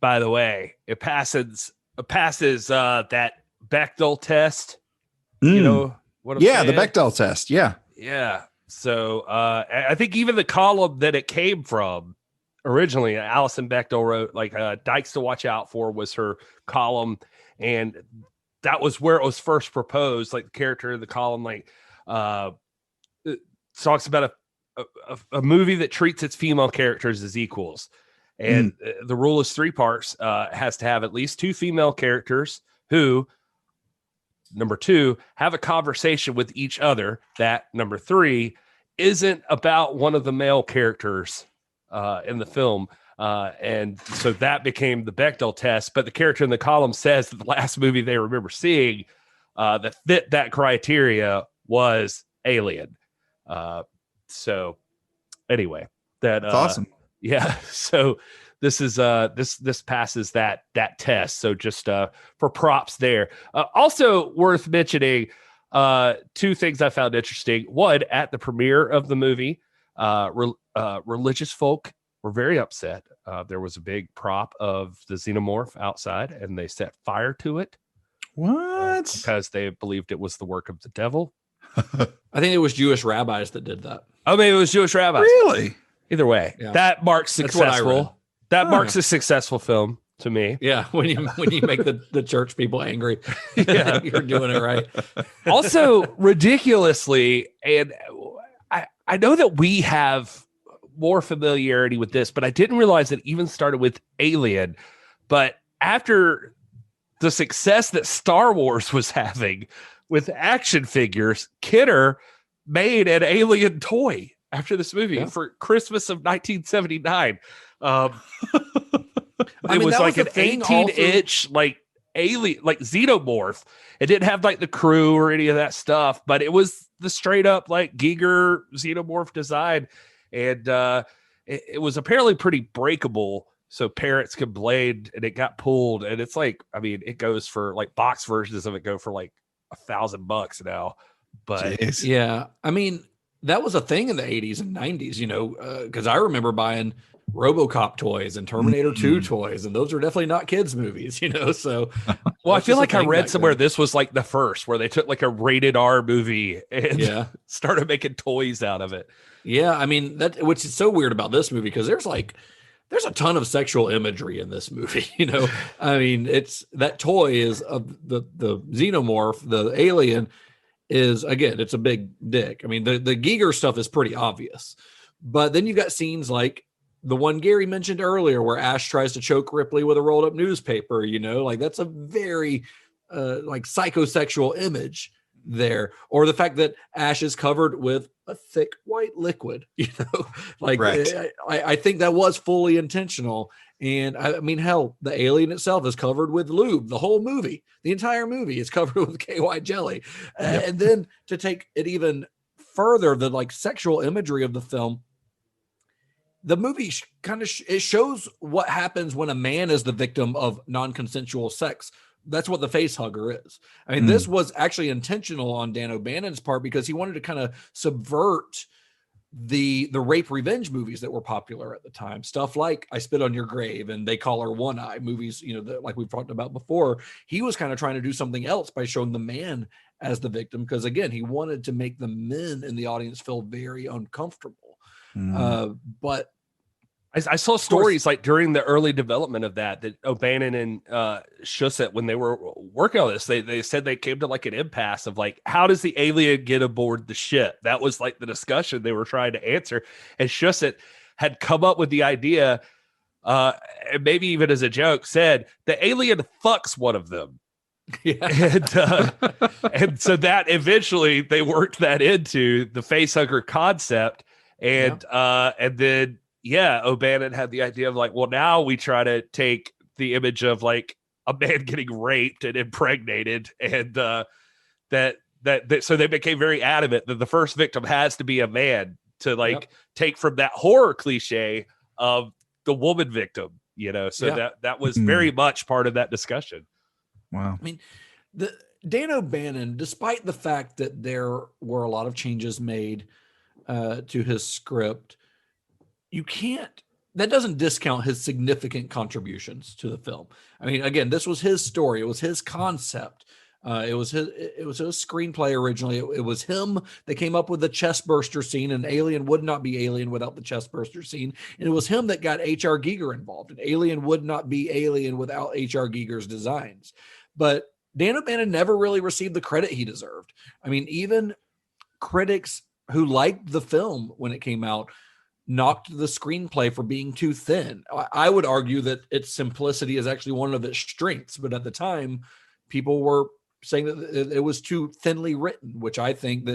by the way, it passes that Bechdel test. You know what I'm saying? The Bechdel test. Yeah. Yeah. So I think even the column that it came from originally, Alison Bechdel wrote, like, Dykes to Watch Out For was her column, and that was where it was first proposed. Like, the character in the column, like, it talks about a movie that treats its female characters as equals, and the rule is 3 parts. Has to have at least 2 female characters who, number 2, have a conversation with each other that, number 3, isn't about one of the male characters in the film. And so that became the Bechdel test. But the character in the column says that the last movie they remember seeing that fit that criteria was Alien. So anyway, that's awesome. Yeah. So this is this passes that test. So just for props there. Also worth mentioning 2 things I found interesting. One, at the premiere of the movie, religious folk were very upset. There was a big prop of the xenomorph outside, and they set fire to it. What? Because they believed it was the work of the devil. I think it was Jewish rabbis that did that. Oh, maybe it was Jewish rabbis. Really? Either way, that marks successful. That marks a successful film to me. Yeah, when you make the church people angry, you're doing it right. Also, ridiculously, and I know that we have more familiarity with this, but I didn't realize it even started with Alien. But after the success that Star Wars was having with action figures, Kenner made an Alien toy after this movie for Christmas of 1979. It was like an 18-inch like alien, like xenomorph. It didn't have like the crew or any of that stuff, but it was the straight up like Giger xenomorph design, and it was apparently pretty breakable, so parents complained, and it got pulled. And it's like, I mean, it goes for like box versions of it go for like $1,000 now. But Jeez. Yeah, I mean, that was a thing in the 80s and 90s, because I remember buying RoboCop toys and Terminator 2 toys, and those are definitely not kids movies, so. Well, I feel like I read somewhere this was like the first where they took like a rated R movie and started making toys out of it. Yeah, I mean, that, which is so weird about this movie, because there's a ton of sexual imagery in this movie, I mean, it's that toy is of the xenomorph, the alien is, again, it's a big dick. I mean, the Giger stuff is pretty obvious, but then you've got scenes like the one Gary mentioned earlier where Ash tries to choke Ripley with a rolled up newspaper, like that's a very like psychosexual image there. Or the fact that Ash is covered with a thick white liquid, like right. I think that was fully intentional. And I mean, hell, the alien itself is covered with lube. The whole movie, the entire movie is covered with KY jelly. Yep. And then to take it even further, the like sexual imagery of the film, the movie it shows what happens when a man is the victim of non-consensual sex. That's what the face hugger is. I mean, this was actually intentional on Dan O'Bannon's part, because he wanted to kind of subvert the rape revenge movies that were popular at the time, stuff like I Spit on Your Grave and They Call Her One Eye movies, like we've talked about before. He was kind of trying to do something else by showing the man as the victim, because again, he wanted to make the men in the audience feel very uncomfortable. But I saw stories like during the early development of that O'Bannon and Shusett, when they were working on this, they said they came to like an impasse of like, how does the alien get aboard the ship? That was like the discussion they were trying to answer. And Shusett had come up with the idea, and maybe even as a joke, said the alien fucks one of them. Yeah. And so that eventually they worked that into the facehugger concept. And then O'Bannon had the idea of like, well, now we try to take the image of like a man getting raped and impregnated, and that so they became very adamant that the first victim has to be a man to like take from that horror cliche of the woman victim, so that was very much part of that discussion. Wow. I mean, Dan O'Bannon, despite the fact that there were a lot of changes made to his script, that doesn't discount his significant contributions to the film. I mean, again, this was his story. It was his concept. It was his screenplay originally. It was him that came up with the chest burster scene, and Alien would not be Alien without the chest burster scene. And it was him that got H.R. Giger involved, and Alien would not be Alien without H.R. Giger's designs. But Dan O'Bannon never really received the credit he deserved. I mean, even critics who liked the film when it came out knocked the screenplay for being too thin. I would argue that its simplicity is actually one of its strengths, but at the time, people were saying that it was too thinly written, which I think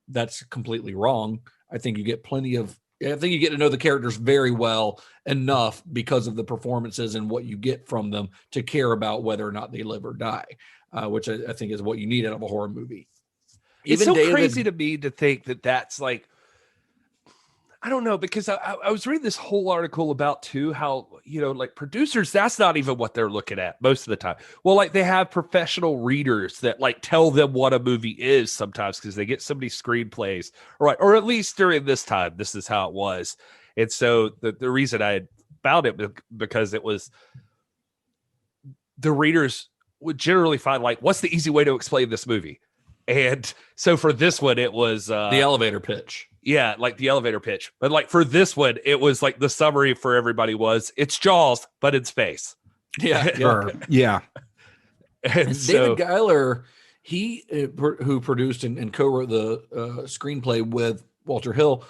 that's completely wrong. I think you get to know the characters very well enough because of the performances and what you get from them to care about whether or not they live or die, which I think is what you need out of a horror movie. It's so crazy to me to think that that's like, I don't know, because I was reading this whole article about too, how, like producers, that's not even what they're looking at most of the time. Well, like they have professional readers that like tell them what a movie is sometimes because they get so many screenplays, right? Or at least during this time, this is how it was. And so the reason I had found it because it was the readers would generally find like, what's the easy way to explain this movie? And so for this one, it was the elevator pitch. Yeah, like the elevator pitch. But like for this one, it was like the summary for everybody was it's Jaws, but in space. Yeah. Yeah. And David Giler, who produced and co-wrote the screenplay with Walter Hill,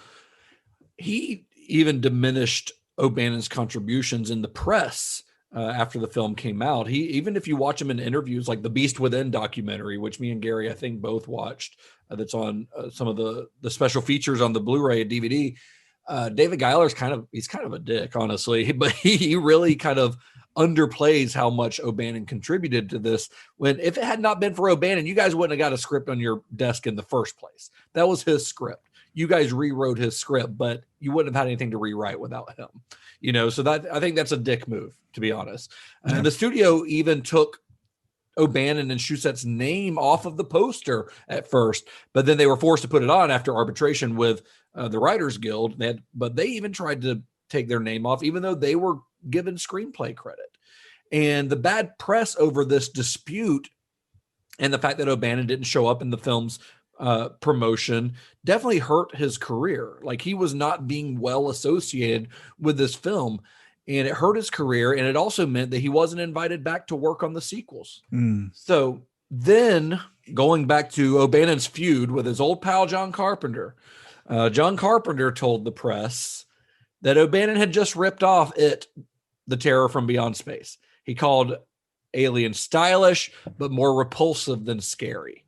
he even diminished O'Bannon's contributions in the press after the film came out. Even if you watch him in interviews, like the Beast Within documentary, which me and Gary, I think, both watched, that's on some of the special features on the Blu-ray and DVD. David Giler's kind of a dick, honestly, but he really kind of underplays how much O'Bannon contributed to this. When if it had not been for O'Bannon, you guys wouldn't have got a script on your desk in the first place. That was his script. You guys rewrote his script, but you wouldn't have had anything to rewrite without him. So that I think that's a dick move, to be honest. Yeah. And the studio even took O'Bannon and Shusett's name off of the poster at first, but then they were forced to put it on after arbitration with the Writers Guild. But they even tried to take their name off, even though they were given screenplay credit. And the bad press over this dispute and the fact that O'Bannon didn't show up in the film's promotion definitely hurt his career. Like he was not being well associated with this film, and it hurt his career. And it also meant that he wasn't invited back to work on the sequels. So then going back to O'Bannon's feud with his old pal, John Carpenter, John Carpenter told the press that O'Bannon had just ripped off The Terror from Beyond Space. He called Alien stylish, but more repulsive than scary.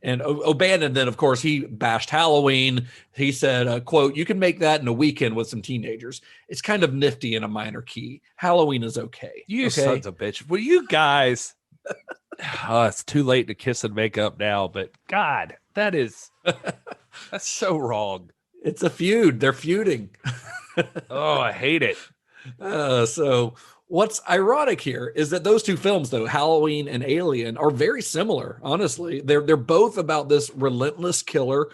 And O'Bannon then, of course, he bashed Halloween. He said, quote, "You can make that in a weekend with some teenagers. It's kind of nifty in a minor key. Halloween is okay." You sons of bitch. Well, you guys, it's too late to kiss and make up now, but God, that's so wrong. It's a feud. They're feuding. Oh, I hate it. So what's ironic here is that those two films, though, Halloween and Alien, are very similar. Honestly, they're both about this relentless killer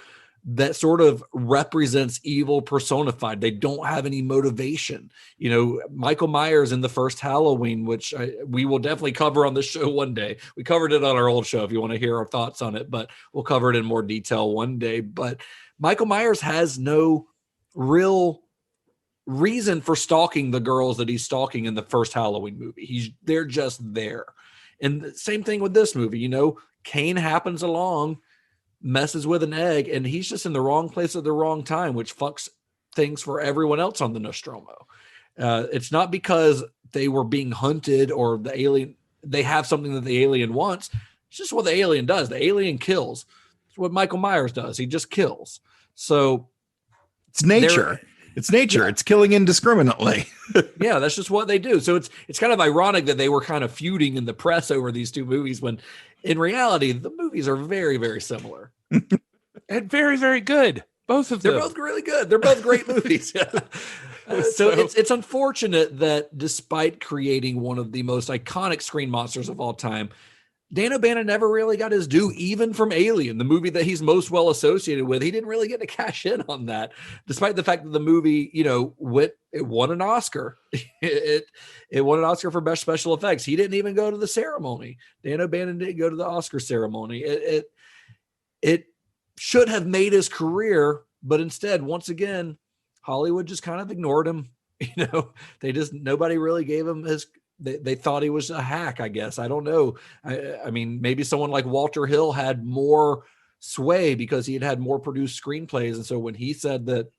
that sort of represents evil personified. They don't have any motivation. You know, Michael Myers in the first Halloween, which we will definitely cover on the show one day. We covered it on our old show if you want to hear our thoughts on it, but we'll cover it in more detail one day. But Michael Myers has no real reason for stalking the girls that he's stalking in the first Halloween movie. They're just there. And the same thing with this movie. You know, Kane happens along, messes with an egg, and he's just in the wrong place at the wrong time, which fucks things for everyone else on the Nostromo. It's not because they were being hunted or the alien, they have something that the alien wants. It's just what the alien does. The alien kills. It's what Michael Myers does. He just kills. So it's nature. It's nature. Yeah. It's killing indiscriminately. Yeah, that's just what they do. So it's kind of ironic that they were kind of feuding in the press over these two movies when in reality, the movies are very, very similar. And very, very good. Both of them. They're both really good. They're both great movies. So it's unfortunate that despite creating one of the most iconic screen monsters of all time, Dan O'Bannon never really got his due, even from Alien, the movie that he's most well associated with. He didn't really get to cash in on that, despite the fact that the movie, you know, it won an Oscar. It won an Oscar for best special effects. He didn't even go to the ceremony. Dan O'Bannon didn't go to the Oscar ceremony. It should have made his career, but instead, once again, Hollywood just kind of ignored him. You know, nobody really gave him his. They thought he was a hack, I guess. I don't know. I mean, maybe someone like Walter Hill had more sway because he had more produced screenplays. And so when he said that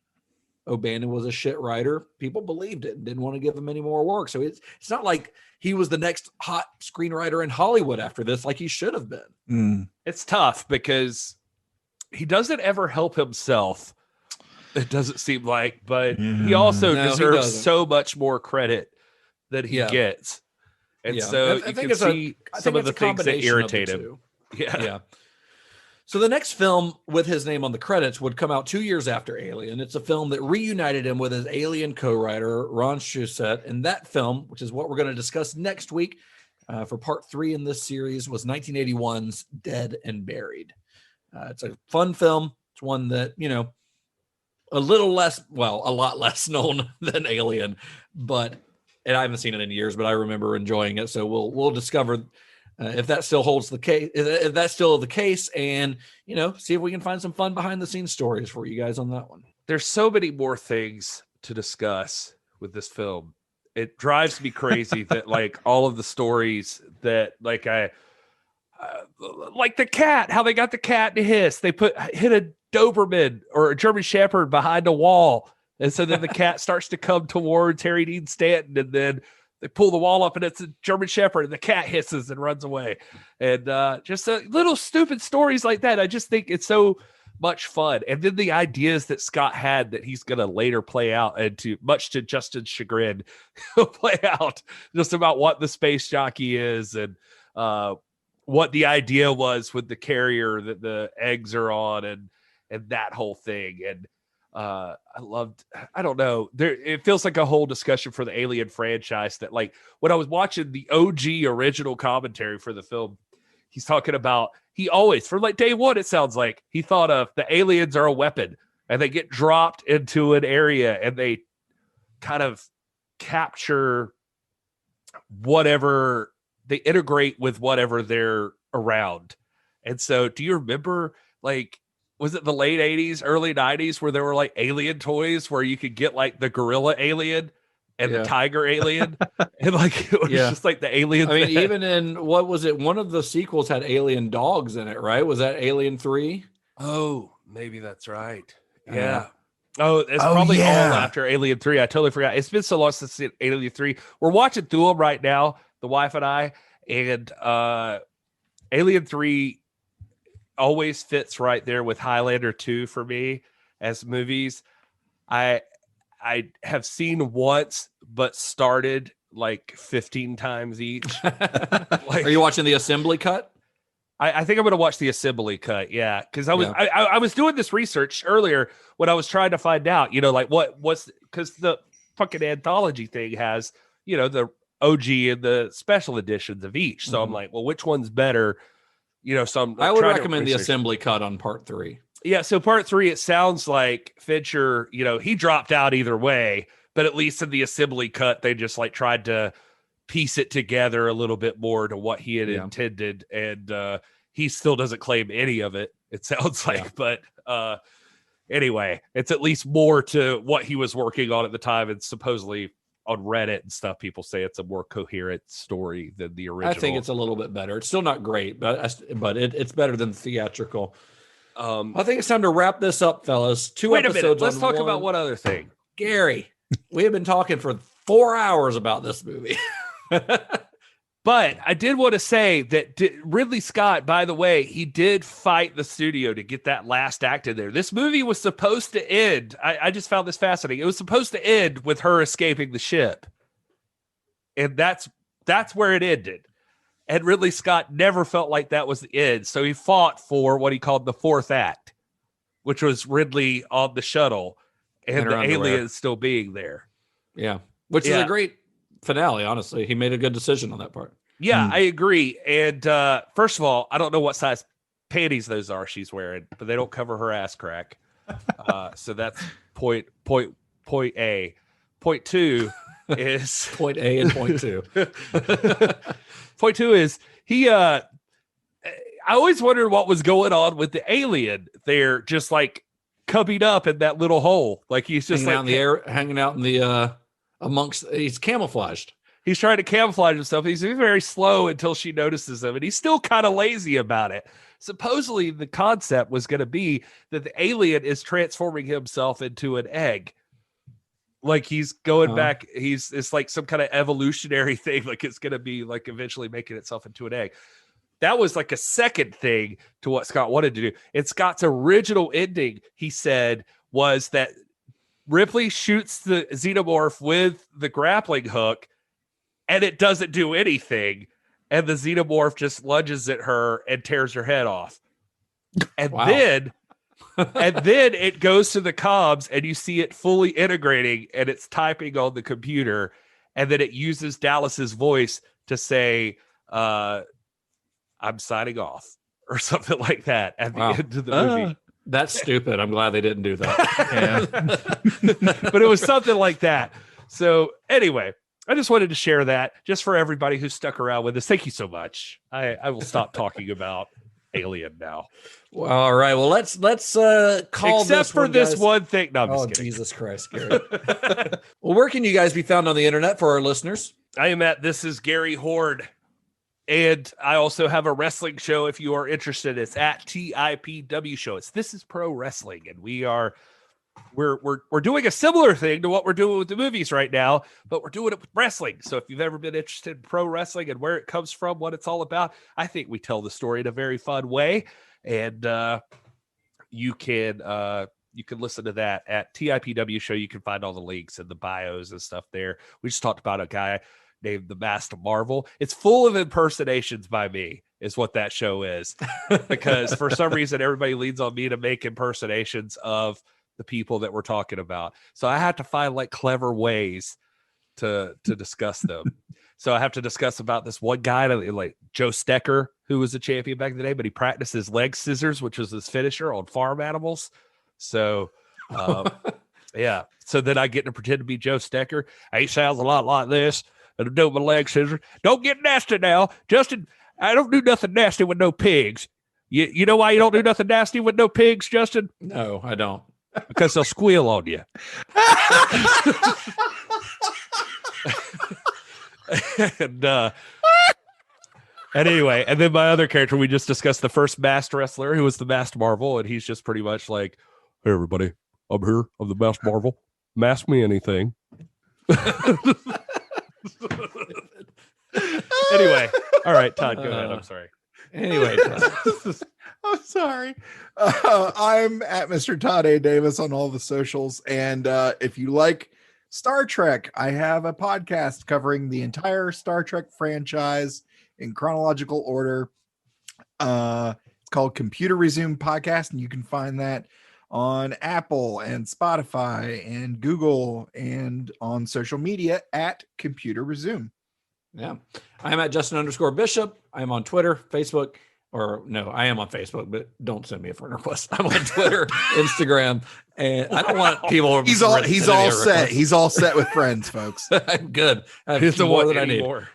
O'Bannon was a shit writer, people believed it and didn't want to give him any more work. So it's not like he was the next hot screenwriter in Hollywood after this, like he should have been. It's tough because he doesn't ever help himself. It doesn't seem like, but he also deserves so much more credit that he gets. And so you can see some of the things that irritate him. Yeah. So the next film with his name on the credits would come out 2 years after Alien. It's a film that reunited him with his Alien co-writer, Ron Shusett. And that film, which is what we're going to discuss next week for part 3 in this series, was 1981's Dead and Buried. It's a fun film. It's one that, you know, a lot less known than Alien, and I haven't seen it in years, but I remember enjoying it. So we'll discover if that still holds the case, if that's still the case, and you know, see if we can find some fun behind the scenes stories for you guys on that one. There's so many more things to discuss with this film. It drives me crazy that like all of the stories that like like the cat, how they got the cat to hiss. They hit a Doberman or a German Shepherd behind a wall. And so then the cat starts to come towards Harry Dean Stanton, and then they pull the wall up, and it's a German Shepherd, and the cat hisses and runs away. And just little stupid stories like that. I just think it's so much fun. And then the ideas that Scott had that he's going to later play out, and much to Justin's chagrin, play out just about what the space jockey is and what the idea was with the carrier that the eggs are on and that whole thing. And I don't know, it feels like a whole discussion for the Alien franchise that like when I was watching the OG original commentary for the film, he's talking about he always from like day one, it sounds like he thought of the aliens are a weapon and they get dropped into an area and they kind of capture whatever they integrate with whatever they're around. And so do you remember like was it the late 80s, early 90s where there were like alien toys where you could get like the gorilla alien and the tiger alien? And like it was just like the alien. I mean, even in what was it? One of the sequels had alien dogs in it, right? Was that Alien 3? Oh, maybe that's right. Yeah. It's probably all after Alien 3. I totally forgot. It's been so long since Alien 3. We're watching through them right now, the wife and I, and Alien 3 always fits right there with Highlander 2 for me as movies. I have seen once, but started like 15 times each. Like, are you watching the assembly cut? I think I'm going to watch the assembly cut. Yeah. Cause I was doing this research earlier when I was trying to find out, you know, like cause the fucking anthology thing has, you know, the OG and the special editions of each. So I'm like, well, which one's better? You know, I would recommend the assembly cut on part 3. Yeah, so part 3, it sounds like Fincher, he dropped out either way, but at least in the assembly cut, they just like tried to piece it together a little bit more to what he had intended. And he still doesn't claim any of it, it sounds like. But anyway, it's at least more to what he was working on at the time. And supposedly on Reddit and stuff, people say it's a more coherent story than the original. I think it's a little bit better. It's still not great, but it's better than theatrical. I think it's time to wrap this up, fellas. Wait a minute. Let's talk about one other thing. Gary, we have been talking for 4 hours about this movie. But I did want to say that Ridley Scott, by the way, he did fight the studio to get that last act in there. This movie was supposed to end. I just found this fascinating. It was supposed to end with her escaping the ship. And that's where it ended. And Ridley Scott never felt like that was the end. So he fought for what he called the 4th act, which was Ridley on the shuttle and the aliens still being there. Yeah. Which is a great finale, honestly. He made a good decision on that part. Yeah, I agree. And first of all, I don't know what size panties those are she's wearing, but they don't cover her ass crack. So that's point A. Point 2 is point A and point 2. Point 2 is I always wondered what was going on with the alien there, just like cupping up in that little hole. Like he's just hanging out in the air, hanging out in the he's camouflaged. He's trying to camouflage himself. He's very slow until she notices him, and he's still kind of lazy about it. Supposedly, the concept was going to be that the alien is transforming himself into an egg. Like he's going back. It's like some kind of evolutionary thing. Like it's going to be like eventually making itself into an egg. That was like a second thing to what Scott wanted to do. And Scott's original ending, he said, was that Ripley shoots the xenomorph with the grappling hook and it doesn't do anything. And the xenomorph just lunges at her and tears her head off. And then it goes to the comms and you see it fully integrating and it's typing on the computer. And then it uses Dallas's voice to say, I'm signing off or something like that at the end of the movie. That's stupid. I'm glad they didn't do that. But it was something like that. So anyway, I just wanted to share that just for everybody who stuck around with us. Thank you so much. I will stop talking about Alien now. Well, all right. Well, let's call except this for one, this guys. one thing. No, I'm just kidding. Jesus Christ, Gary. Well, where can you guys be found on the internet for our listeners? I am at This Is Gary Horne. And I also have a wrestling show if you are interested. It's at TIPW Show. This is Pro Wrestling, and we're doing a similar thing to what we're doing with the movies right now, but we're doing it with wrestling. So if you've ever been interested in pro wrestling and where it comes from, what it's all about, I think we tell the story in a very fun way. And you can listen to that at TIPW Show. You can find all the links and the bios and stuff there. We just talked about a guy named the Master Marvel. It's full of impersonations by me is what that show is, because for some reason everybody leans on me to make impersonations of the people that we're talking about. So I have to find like clever ways to discuss them. So I have to discuss about this one guy like Joe Stecker, who was a champion back in the day, but he practiced his leg scissors, which was his finisher on farm animals. So yeah. So then I get to pretend to be Joe Stecker. He sounds a lot like this. And do my leg scissors. Don't get nasty now, Justin. I don't do nothing nasty with no pigs. You know why you don't do nothing nasty with no pigs, Justin? No, I don't. Because they'll squeal on you. And anyway, and then my other character, we just discussed the first masked wrestler who was the Masked Marvel, and he's just pretty much like, hey everybody, I'm here. I'm the Masked Marvel. Mask me anything. Anyway, all right, Todd, go ahead. I'm sorry. Anyway, I'm sorry. I'm at Mr. Todd A. Davis on all the socials. And if you like Star Trek, I have a podcast covering the entire Star Trek franchise in chronological order. It's called Computer Resume Podcast, and you can find that on Apple and Spotify and Google and on social media at Computer Resume. Yeah. I'm at Justin _Bishop. I'm on Twitter, Facebook, or no, I am on Facebook, but don't send me a friend request. I'm on Twitter, Instagram, and I don't want people. He's all set. He's all set with friends, folks. I'm good. I have He doesn't more want than I any need. more.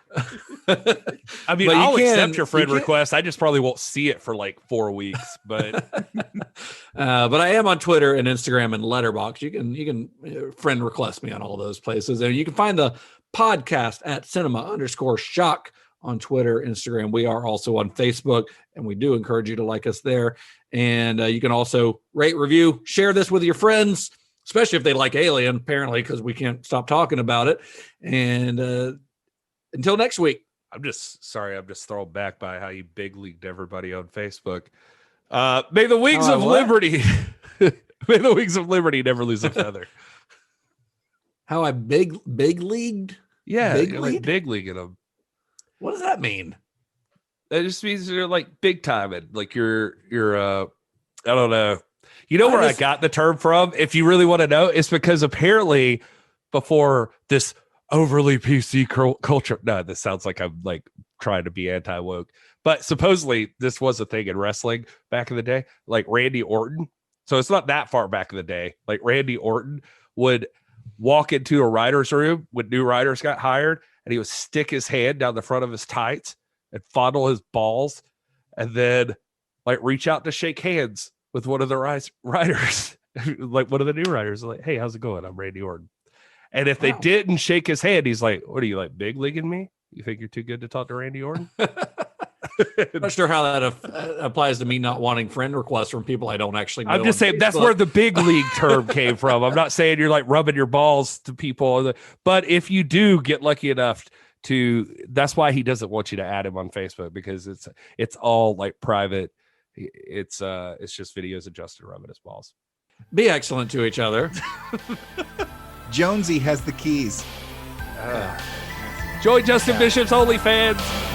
I mean, But you I'll can- accept your friend you can- request. I just probably won't see it for like 4 weeks. But But I am on Twitter and Instagram and Letterboxd. You can friend request me on all those places, and you can find the podcast at cinema_shock on Twitter, Instagram. We are also on Facebook, and we do encourage you to like us there. And you can also rate, review, share this with your friends, especially if they like Alien, apparently, because we can't stop talking about it. And until next week. I'm just thrown back by how you big leagued everybody on Facebook. May the wings of liberty, may the wings of liberty never lose a feather. How I big leagued? Yeah, Big you're like league? big leaguing them. What does that mean? That just means you're like big time and like you're I don't know. You know where I got the term from? If you really want to know, it's because apparently before this overly PC culture. No, this sounds like I'm like trying to be anti-woke, but supposedly this was a thing in wrestling back in the day, like Randy Orton. So it's not that far back in the day. Like Randy Orton would walk into a writer's room when new writers got hired, and he would stick his hand down the front of his tights and fondle his balls, and then like reach out to shake hands with one of the writers, like one of the new writers, like, "Hey, how's it going? I'm Randy Orton." And if they didn't shake his hand, he's like, "What are you, like big leaguing me? You think you're too good to talk to Randy Orton?" I'm not sure how that applies to me not wanting friend requests from people I don't actually know. I'm just saying that's where the big league term came from. I'm not saying you're like rubbing your balls to people, but if you do get lucky enough to, that's why he doesn't want you to add him on Facebook, because it's all like private. It's just videos of Justin rubbing his balls. Be excellent to each other. Jonesy has the keys. Join Justin Bishop's OnlyFans.